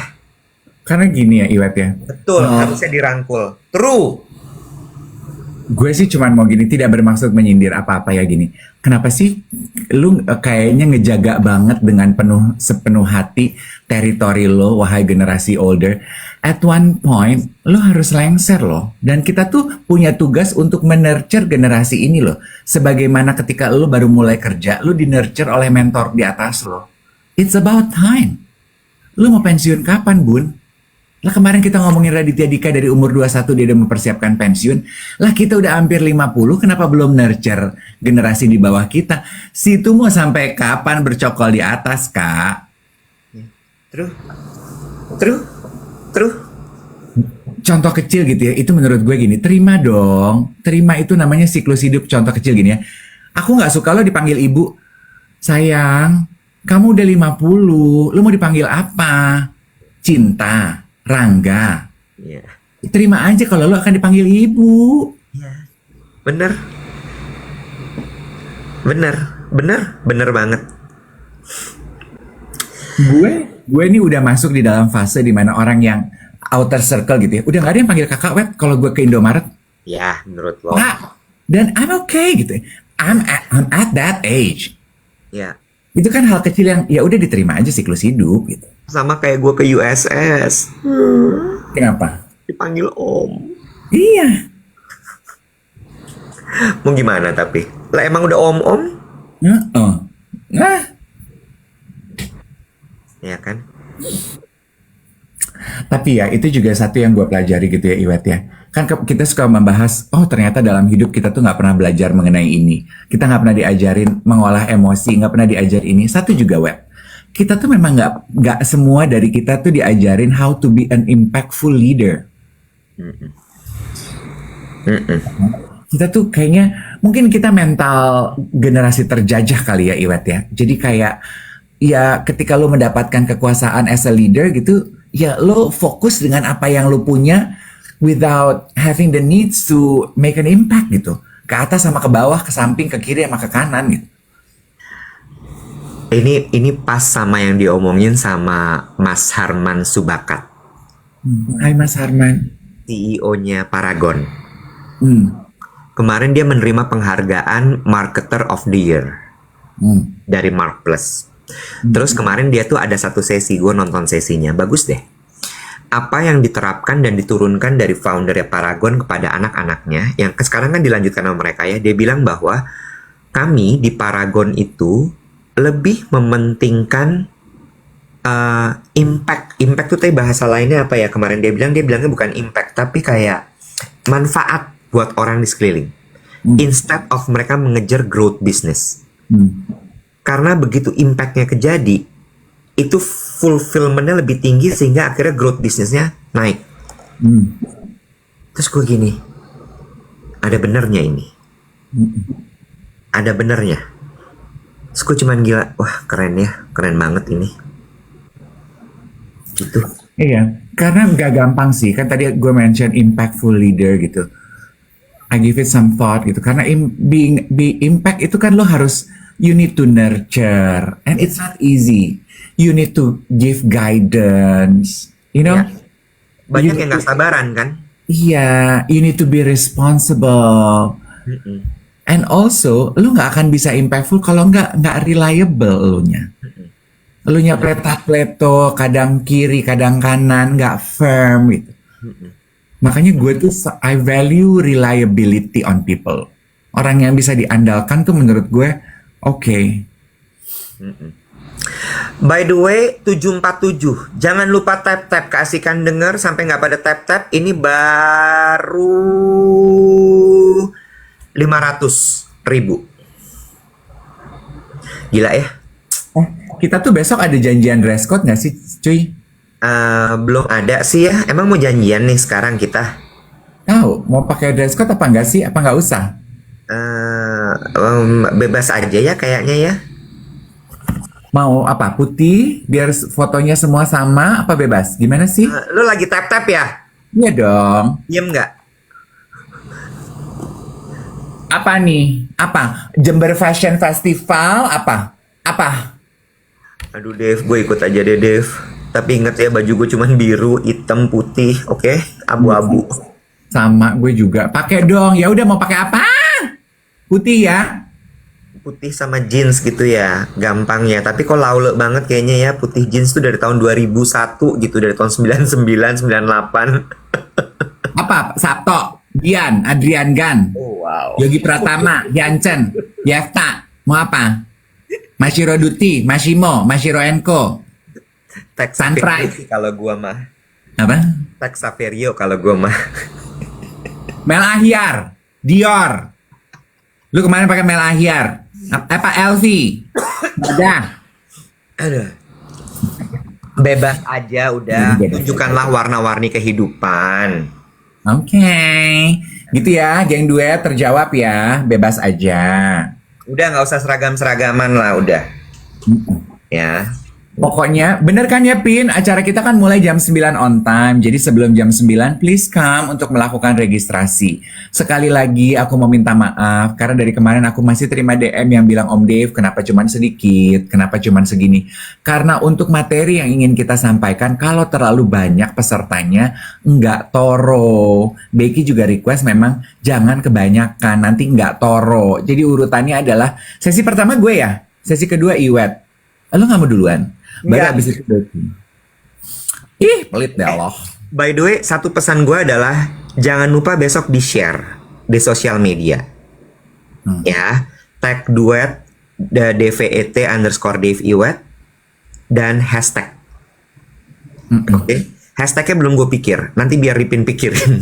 S2: Karena gini ya, Iwet ya.
S1: Betul, harusnya dirangkul. True.
S2: Gue sih cuman mau gini, tidak bermaksud menyindir apa-apa ya gini. Kenapa sih lu kayaknya ngejaga banget dengan sepenuh hati teritori lo, wahai generasi older. At one point, lo harus lengser loh. Dan kita tuh punya tugas untuk menurture generasi ini loh. Sebagaimana ketika lo baru mulai kerja, lo dinurture oleh mentor di atas lo. It's about time. Lo mau pensiun kapan, Bun? Lah kemarin kita ngomongin Raditya Dika dari umur 21 dia udah mempersiapkan pensiun. Lah kita udah hampir 50, kenapa belum nurture generasi di bawah kita? Situ mau sampai kapan bercokol di atas, Kak?
S1: Terus, terus, terus.
S2: Contoh kecil gitu ya, itu menurut gue gini, terima dong. Terima itu namanya siklus hidup, contoh kecil gini ya. Aku nggak suka lo dipanggil ibu. Sayang, kamu udah 50, lo mau dipanggil apa? Cinta, Rangga.
S1: Iya,
S2: Terima aja kalau lo akan dipanggil ibu.
S1: iya. Bener, bener, bener, bener banget.
S2: Gue ini udah masuk di dalam fase dimana orang yang outer circle gitu ya. Udah nggak ada yang panggil kakak web kalau gue ke Indomaret.
S1: Ya, menurut lo.
S2: Kak. Dan I'm okay gitu. I'm at that age.
S1: Ya,
S2: Itu kan hal kecil yang ya udah diterima aja siklus hidup gitu.
S1: sama kayak gue ke USS.
S2: Kenapa?
S1: Dipanggil Om.
S2: Iya.
S1: Mau gimana tapi? Lah emang udah om-om?
S2: Heeh. Nah,
S1: Ya kan?
S2: tapi ya itu juga satu yang gue pelajari gitu ya Iwet ya. Kan kita suka membahas, oh ternyata dalam hidup kita tuh nggak pernah belajar mengenai ini. Kita nggak pernah diajarin mengolah emosi, nggak pernah diajar ini. Satu juga Web, kita tuh memang nggak semua dari kita tuh diajarin how to be an impactful leader. Kita tuh kayaknya, mungkin kita mental generasi terjajah kali ya Iwet ya. Jadi kayak, ya ketika lo mendapatkan kekuasaan as a leader gitu, ya lo fokus dengan apa yang lo punya without having the needs to make an impact gitu. Ke atas sama ke bawah, ke samping, ke kiri sama ke kanan gitu.
S1: Ini pas sama yang diomongin sama Mas Harman Subakat,
S2: Hai Mas Harman.
S1: CEO-nya Paragon.
S2: Hmm.
S1: Kemarin dia menerima penghargaan Marketer of the Year dari Mark Plus. Terus kemarin dia tuh ada satu sesi, gue nonton sesinya, bagus deh. Apa yang diterapkan dan diturunkan dari foundernya Paragon kepada anak-anaknya, yang sekarang kan dilanjutkan sama mereka ya, dia bilang bahwa kami di Paragon itu lebih mementingkan impact. Impact tuh tadi bahasa lainnya apa ya kemarin dia bilangnya bukan impact, tapi kayak manfaat buat orang di sekeliling. Instead of mereka mengejar growth business. Karena begitu impactnya kejadi, itu fulfillmentnya lebih tinggi sehingga akhirnya growth bisnisnya naik. Terus gue gini, ada benernya ini. Ada benernya. Terus gue cuman gila, wah keren ya, keren banget ini. Gitu.
S2: Iya, karena nggak gampang sih. Kan tadi gue mention impactful leader gitu. I give it some thought gitu. Karena being impact itu kan lo harus, you need to nurture. And it's not easy. You need to give guidance. You know?
S1: Ya. Banyak
S2: You
S1: yang
S2: need
S1: gak sabaran kan?
S2: Iya, you need to be responsible. And also, lu nggak akan bisa impactful kalau nggak reliable elunya. Elunya pletak-pleto, kadang kiri, kadang kanan, nggak firm gitu. Makanya gue tuh I value reliability on people. Orang yang bisa diandalkan tuh menurut gue oke.
S1: By the way, 747. Jangan lupa tap-tap, keasikan denger sampai nggak pada tap-tap. Ini baru 500.000. Gila ya.
S2: Kita tuh besok ada janjian dress code nggak sih, cuy?
S1: Belum ada sih ya. Emang mau janjian nih sekarang kita?
S2: Tahu mau pakai dress code apa nggak sih? Apa nggak usah?
S1: Bebas aja ya kayaknya ya.
S2: Mau apa? Putih biar fotonya semua sama apa bebas? Gimana sih?
S1: Lu lagi tap-tap ya?
S2: Iya dong.
S1: Diem nggak?
S2: Apa nih? Apa? Jember Fashion Festival? Apa? Apa?
S1: Aduh Dev, gue ikut aja deh Dev. Tapi inget ya baju gue cuman biru, hitam, putih, oke? Abu-abu.
S2: Sama gue juga. Pakai dong. Ya udah mau pakai apa? Putih ya.
S1: Putih sama jeans gitu ya, gampang ya. Tapi kok laule banget kayaknya ya, putih jeans tuh dari tahun 2001 gitu, dari tahun 99, 98.
S2: Apa? Sabto, Dian, Adrian Gan,
S1: Oh wow.
S2: Yogi Pratama, Yanchen, Yefta. Mau apa? Mashiro Duty, Mashimo, Mashiro Enko.
S1: Teks
S2: Sunrise.
S1: sih kalau gua mah.
S2: Apa?
S1: Tag Saverio kalau gue mah.
S2: Mel Ahyar, Dior. Lu kemarin pakai Mel Ahyar. Apa LV? Ada.
S1: Aduh. Bebas aja udah.
S2: Bebas
S1: Tunjukkanlah warna-warni kehidupan.
S2: Oke. Gitu ya, geng duet terjawab ya. Bebas aja.
S1: Udah nggak usah seragam-seragaman lah udah. Ya.
S2: Pokoknya, bener kan ya Pin? Acara kita kan mulai jam 9 on time. Jadi sebelum jam 9, please come untuk melakukan registrasi. Sekali lagi aku mau minta maaf. Karena dari kemarin aku masih terima DM yang bilang, Om Dave, kenapa cuman sedikit? Kenapa cuman segini? Karena untuk materi yang ingin kita sampaikan, kalau terlalu banyak pesertanya, nggak toro. Becky juga request memang jangan kebanyakan, nanti nggak toro. Jadi urutannya adalah, sesi pertama gue ya, sesi kedua Iwet. Lo nggak mau duluan? Baru
S1: Nggak.
S2: abis itu Becky. Ih, pelit deh Allah.
S1: By the way, satu pesan gue adalah jangan lupa besok di-share di sosial media. Ya, tag duet DVET _ Dave Iwet dan hashtag. Oke, hashtagnya belum gue pikir. Nanti biar Ripin pikirin.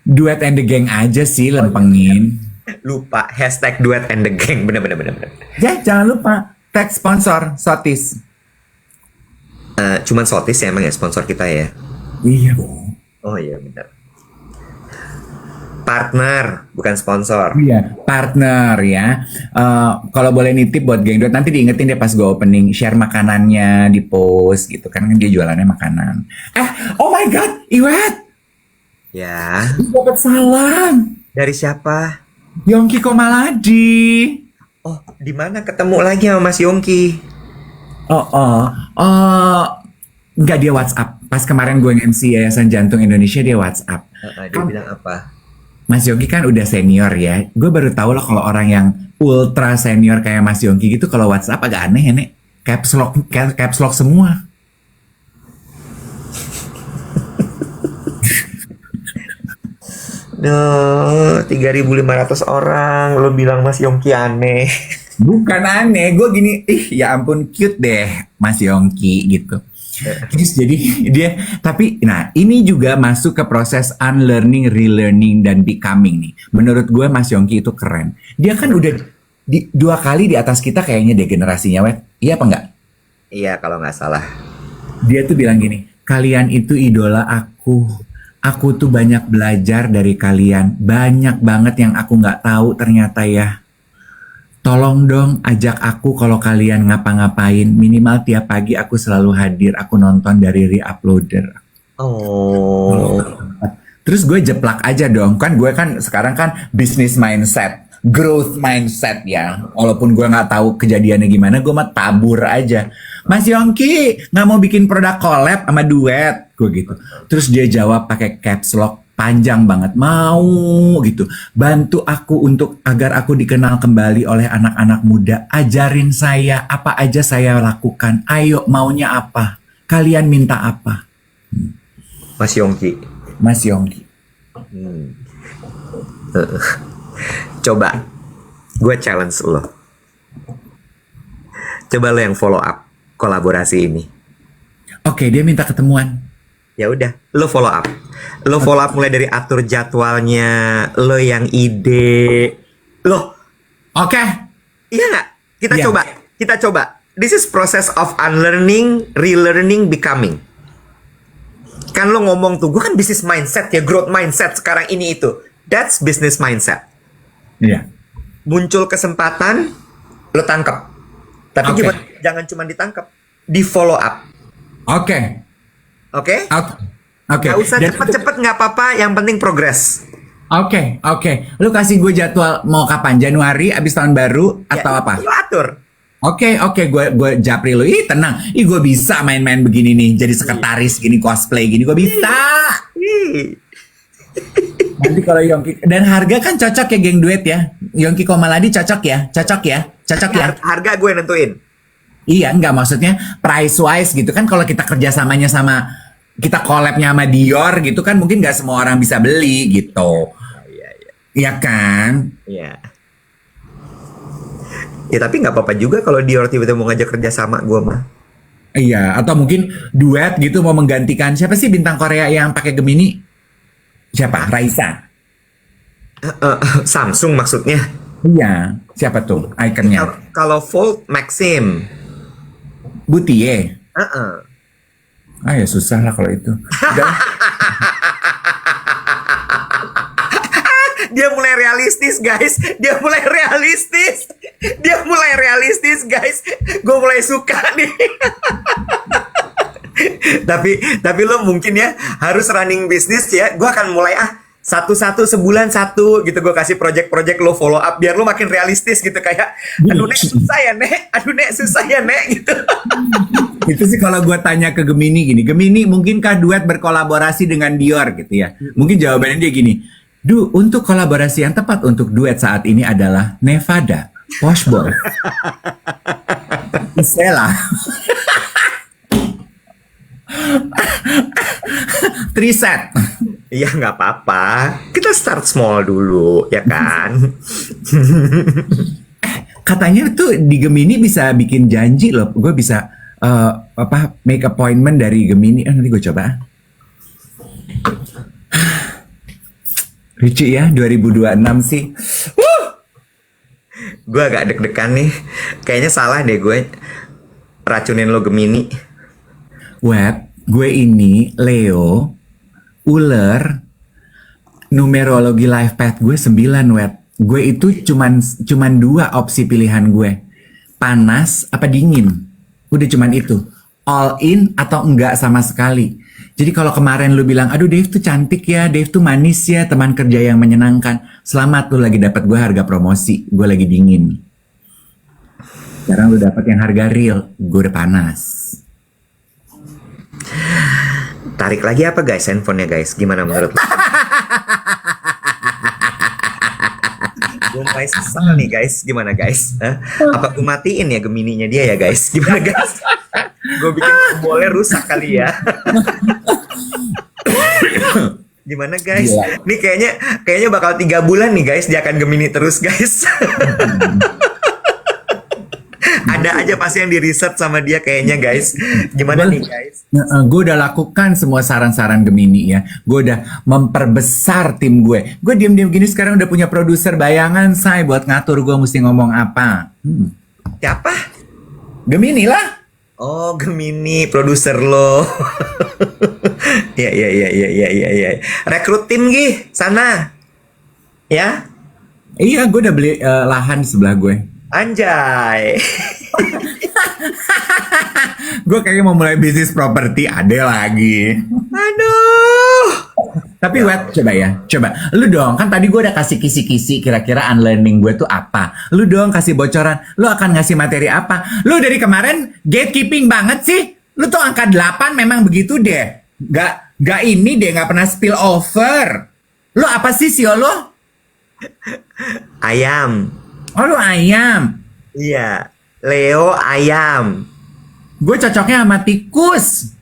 S2: Duet and the gang aja sih lempengin.
S1: Lupa hashtag duet and the gang. Bener.
S2: Ya, jangan lupa tag sponsor Sotis.
S1: Cuman Sotis ya emang ya sponsor kita ya.
S2: Iya.
S1: Oh iya benar. Partner bukan sponsor.
S2: Iya, partner ya. Kalau boleh nitip buat geng duet, nanti diingetin deh pas gue opening, share makanannya di post gitu kan dia jualannya makanan. Oh my god, Iwet,
S1: Ya.
S2: dapat salam.
S1: Dari siapa?
S2: Yongki Komaladi.
S1: Oh, di mana ketemu lagi sama Mas Yongki?
S2: Enggak, dia WhatsApp. Pas kemarin gue nge-MC Yayasan Jantung Indonesia, dia WhatsApp.
S1: Dia bilang apa?
S2: Mas Yongki kan udah senior ya. Gue baru tahu loh kalau orang yang ultra senior kayak Mas Yongki gitu kalau WhatsApp agak aneh ya, Nek. Caps lock semua.
S1: Duh, 3.500 orang. Lo bilang Mas Yongki aneh.
S2: Bukan aneh, gue gini, ya ampun cute deh Mas Yongki gitu. Terus jadi dia, tapi nah ini juga masuk ke proses unlearning, relearning, dan becoming nih. Menurut gue Mas Yongki itu keren. Dia kan udah 2 kali di atas kita kayaknya deh generasinya, Wet. Iya apa enggak?
S1: Iya kalau nggak salah.
S2: Dia tuh bilang gini, kalian itu idola aku. Aku tuh banyak belajar dari kalian. Banyak banget yang aku nggak tahu ternyata ya. Tolong dong ajak aku kalau kalian ngapa-ngapain. Minimal tiap pagi aku selalu hadir. Aku nonton dari re-uploader.
S1: Oh.
S2: Terus gue jeplak aja dong. Kan gue kan sekarang kan business mindset. Growth mindset ya. Walaupun gue nggak tahu kejadiannya gimana, gue mah tabur aja. Mas Yongki nggak mau bikin produk collab sama duet, gue gitu. Terus dia jawab pakai caps lock panjang banget, mau gitu. Bantu aku untuk agar aku dikenal kembali oleh anak-anak muda. Ajarin saya apa aja saya lakukan. Ayo maunya apa? Kalian minta apa?
S1: Mas Yongki.
S2: Mas Yongki.
S1: Coba, gue challenge lo. Coba lo yang follow up kolaborasi ini.
S2: Oke, dia minta ketemuan.
S1: Ya udah, lo follow up. Lo follow up mulai dari atur jadwalnya, lo yang ide. Lo,
S2: Oke.
S1: iya nggak?
S2: Iya.
S1: Kita coba. This is process of unlearning, relearning, becoming. Kan lo ngomong tuh, gue kan business mindset ya, growth mindset sekarang ini itu. That's business mindset.
S2: Iya.
S1: Muncul kesempatan, lo tangkap. Tapi
S2: Oke.
S1: jangan cuma ditangkap, di follow up.
S2: Oke.
S1: Oke?
S2: Oke.
S1: Gak usah
S2: Dan-
S1: cepet-cepet, nggak apa-apa. Yang penting progress.
S2: Oke. Lu kasih gue jadwal mau kapan? Januari abis tahun baru atau apa?
S1: Lo atur.
S2: Oke, gue japri lu. Ih, tenang. Ih, gue bisa main-main begini nih. Jadi sekretaris gini, cosplay gini. Gue bisa.
S1: Ih.
S2: Nanti kalau Yongki. Dan harga kan cocok ya geng duet ya. Yongki Komaladi cocok ya? Cocok ya?
S1: Harga gue nentuin.
S2: Iya, enggak maksudnya price wise gitu kan kalau kita kerjasamanya sama kita collabnya sama Dior gitu kan mungkin nggak semua orang bisa beli gitu. Iya kan?
S1: Iya. Ya tapi nggak apa-apa juga kalau Dior tiba-tiba mau ngajak kerja sama gue mah.
S2: Iya, atau mungkin duet gitu mau menggantikan siapa sih bintang Korea yang pakai Gemini? Siapa? Raisa.
S1: Samsung maksudnya.
S2: Iya, siapa tuh ikonnya?
S1: Kalau Fold Maxim.
S2: Butie.
S1: Heeh.
S2: Ah ya susah lah kalau itu. Udah.
S1: Dia mulai realistis guys. Dia mulai realistis. Dia mulai realistis guys. Gue mulai suka nih. tapi lo mungkin ya harus running bisnis ya. Gue akan mulai satu-satu sebulan satu gitu. Gue kasih project-project lo follow up biar lo makin realistis gitu kayak aduh nek susah ya nek. Aduh nek susah ya nek gitu.
S2: Itu sih kalau gue tanya ke Gemini gini, Gemini mungkinkah duet berkolaborasi dengan Dior gitu ya? Mungkin jawabannya dia gini, untuk kolaborasi yang tepat untuk duet saat ini adalah Nevada, Washboard, Isela, Triset.
S1: Iya nggak apa-apa. Kita start small dulu ya kan.
S2: Katanya tuh di Gemini bisa bikin janji loh. Gue bisa make appointment dari Gemini. Nanti gue coba. Lucu ya 2026 sih.
S1: Gue agak deg-degan nih. Kayaknya salah deh gue racunin lo Gemini.
S2: Web, gue ini Leo, ular, numerologi life path gue 9 web. Gue itu cuman 2 opsi pilihan gue. Panas apa dingin. Udah cuman itu. All in atau enggak sama sekali. Jadi kalau kemarin lu bilang, aduh Dave tuh cantik ya, Dave tuh manis ya, teman kerja yang menyenangkan. Selamat lu lagi dapat gue harga promosi, gue lagi dingin. Sekarang lu dapat yang harga real, gue udah panas.
S1: Tarik lagi apa guys handphonenya guys? Gimana menurut lo? Gue mulai sesal nih guys. Gimana guys? Apa gue matiin ya Gemininya dia ya guys? Gimana guys? Gue bikin tombolnya rusak kali ya. Gimana guys?
S2: Gila.
S1: Ini kayaknya bakal 3 bulan nih guys. Dia akan Gemini terus guys. Ada aja pasti yang di riset sama dia kayaknya guys. Gimana nih guys?
S2: Gue udah lakukan semua saran-saran Gemini ya. Gue udah memperbesar tim gue. Gue diem-diem gini sekarang udah punya produser bayangan say buat ngatur gue mesti ngomong apa.
S1: Siapa?
S2: Gemini lah.
S1: Oh, Gemini, produser lo. Iya. Rekrut tim Gi, sana. Ya?
S2: Iya, gue udah beli lahan di sebelah gue.
S1: Anjay.
S2: Gue kayaknya mau mulai bisnis properti, ada lagi.
S1: Aduh.
S2: Tapi Wet, coba. Lu dong, kan tadi gue udah kasih kisi-kisi kira-kira unlearning gue tuh apa. Lu dong kasih bocoran, lu akan ngasih materi apa. Lu dari kemarin gatekeeping banget sih. Lu tuh angka 8 memang begitu deh. Gak ini deh, gak pernah spill over. Lu apa sih Sio lu?
S1: Ayam.
S2: Oh lu ayam.
S1: Iya. Leo ayam.
S2: Gue cocoknya sama tikus.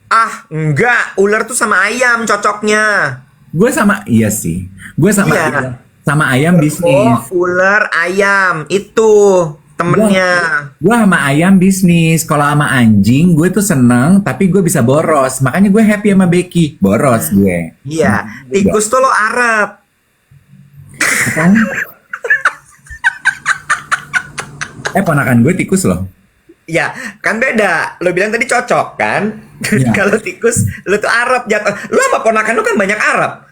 S1: Ah, enggak. Ular tuh sama ayam cocoknya.
S2: Gue sama, iya sih. Gue sama
S1: Iya.
S2: sama ayam bisnis.
S1: Oh, ular ayam. Itu temennya.
S2: Gue sama ayam bisnis. Kalau sama anjing, gue tuh seneng, tapi gue bisa boros. Makanya gue happy sama Becky. Boros gue.
S1: Iya. Tikus tuh lo Arab.
S2: Kan? Ponakan gue tikus loh.
S1: Ya, kan beda. Lo bilang tadi cocok kan?
S2: Iya.
S1: Kalau tikus, lo tuh Arab jatuh. Lo sama ponakan lo kan banyak Arab.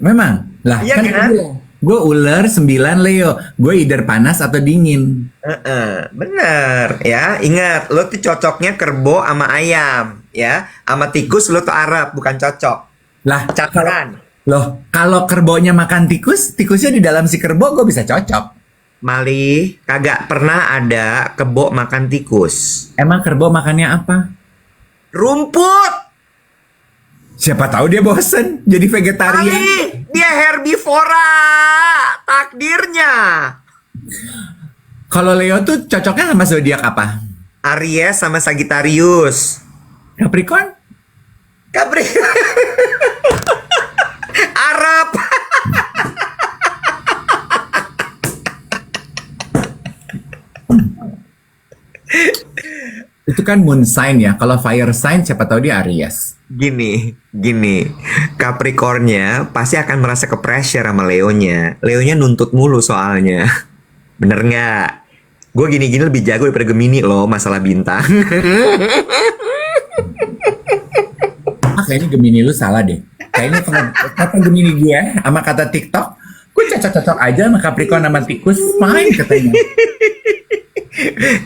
S2: Memang. Lah,
S1: Iya kan?
S2: gue ular 9 Leo. Gue either panas atau dingin.
S1: Bener ya. Ingat, lo tuh cocoknya kerbau sama ayam. Ya, sama tikus lo tuh Arab, bukan cocok.
S2: Lah,
S1: Campuran.
S2: kalau kerbaunya makan tikus, tikusnya di dalam si kerbau gue bisa cocok.
S1: Mali, kagak pernah ada kebo makan tikus.
S2: Emang kerbau makannya apa?
S1: Rumput!
S2: Siapa tahu dia bosen jadi vegetarian.
S1: Mali, dia herbivora. Takdirnya.
S2: Kalau Leo tuh cocoknya sama zodiak apa?
S1: Aries sama Sagittarius.
S2: Capricorn?
S1: Capri. Arab.
S2: Itu kan moon sign ya. Kalau fire sign siapa tahu dia Aries.
S1: Gini, Capricornnya pasti akan merasa ke pressure sama Leonya. Leonya nuntut mulu soalnya. Bener nggak? Gue gini-gini lebih jago daripada Gemini loh masalah bintang.
S2: Kayaknya Gemini lu salah deh. Kayaknya kata Gemini gue sama kata TikTok, gue cocok-cocok aja sama Capricorn sama tikus, fine katanya.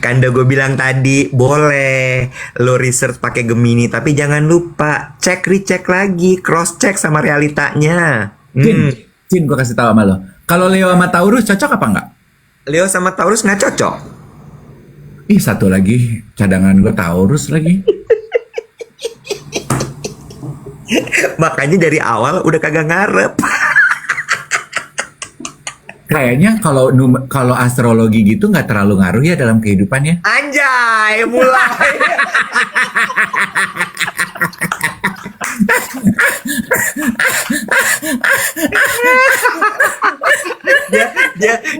S1: Kan udah gue bilang tadi, boleh lo research pakai Gemini, tapi jangan lupa cek recheck lagi, cross check sama realitanya.
S2: Cin, gue kasih tahu sama lo. Kalau Leo sama Taurus cocok apa enggak?
S1: Leo sama Taurus nggak cocok.
S2: Ih, satu lagi cadangan gue Taurus lagi.
S1: Makanya dari awal udah kagak ngarep.
S2: Kayaknya kalau astrologi gitu nggak terlalu ngaruh ya dalam kehidupannya.
S1: Anjay, mulai.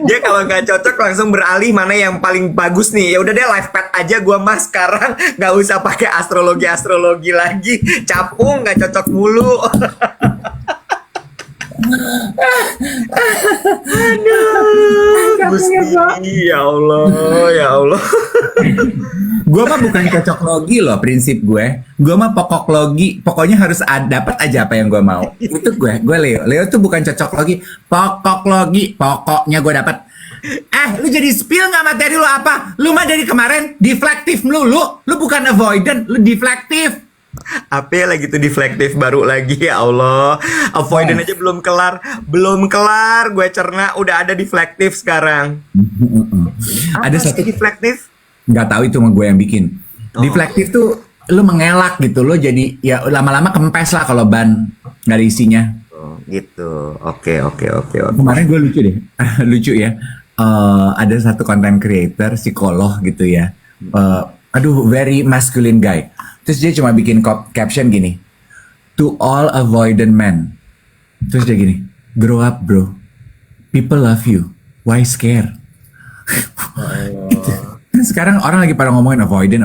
S1: dia kalau nggak cocok langsung beralih mana yang paling bagus nih. Ya udah deh, life path aja gua mas sekarang, nggak usah pakai astrologi lagi. Capung nggak cocok mulu. Gusti, ya Allah, ya Allah.
S2: Gue mah bukan cocok logi loh prinsip gue. Gue mah pokok logi. Pokoknya harus dapat aja apa yang gue mau. Itu gue Leo. Leo tuh bukan cocok logi. Pokok logi. Pokoknya gue dapat. Lu jadi spill nggak materi lu apa? Lu mah dari kemarin deflektif melulu. Lu bukan avoidant, lu deflektif.
S1: Apa lagi tuh deflektif baru lagi, ya Allah. Avoidant aja belum kelar. Gue cerna udah ada deflektif sekarang.
S2: Ada
S1: Apa
S2: satu
S1: sih deflektif?
S2: nggak tahu itu mah gue yang bikin. Deflektif tuh lu mengelak gitu, lo jadi ya lama-lama kempes lah kalau ban nggak ada isinya.
S1: Oh, gitu. Oke.
S2: Kemarin gue lucu deh, lucu ya. Ada satu content creator psikolog gitu ya. Very masculine guy. Terus dia cuma bikin caption gini, to all avoidant men. Terus dia gini, grow up bro, people love you, why scare? Gitu. Sekarang orang lagi pada ngomongin avoidant.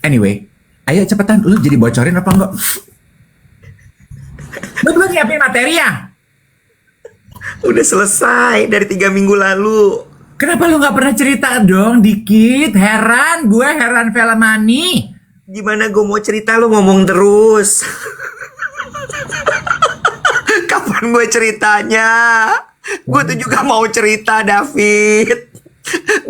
S2: Anyway, ayo cepetan, lu jadi bocorin apa enggak? Lu belum nyiapin materi ya?
S1: Udah selesai dari 3 minggu lalu.
S2: Kenapa lu nggak pernah cerita dong dikit? Heran Velamani.
S1: Gimana gue mau cerita, lu ngomong terus. Kapan gue ceritanya? Gue tuh juga mau cerita, David.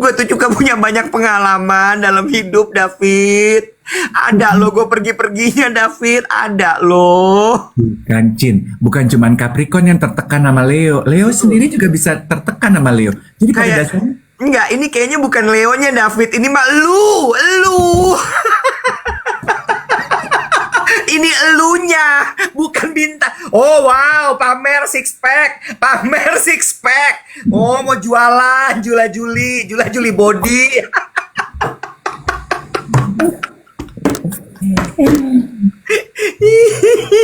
S1: Gue tuh juga punya banyak pengalaman dalam hidup, David. Ada lo gue pergi-perginya, David. Ada lo.
S2: Bukan Cin, bukan cuman Capricorn yang tertekan sama Leo. Leo sendiri juga bisa tertekan sama Leo. Jadi pada dasarnya
S1: enggak, ini kayaknya bukan Leonya, David. Ini mah lu. Ini elunya, bukan bintang. Oh wow, pamer six pack. Oh, mau jualan, jula-juli body.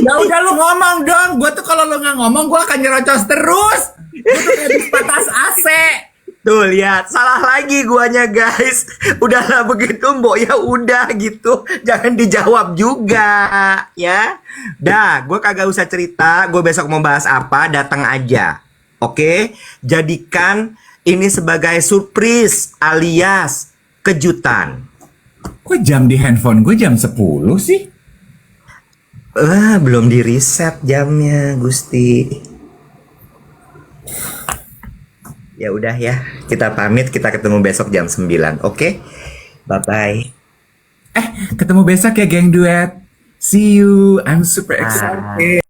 S2: ya udah lu ngomong dong. Gue tuh kalau lu nggak ngomong, gue akan nyerocos terus. Gue tuh kayak habis patas AC.
S1: Tuh lihat, salah lagi guanya guys. Udahlah begitu mbok, ya udah gitu. Jangan dijawab juga ya. Dah, gue kagak usah cerita. Gue besok mau bahas apa, datang aja. Oke? Jadikan ini sebagai surprise alias kejutan.
S2: Kok jam di handphone gue jam 10 sih?
S1: Belum di reset jamnya, Gusti. Ya udah ya, kita pamit, kita ketemu besok jam 9, oke? Bye-bye.
S2: Ketemu besok ya geng duet. See you, I'm super excited.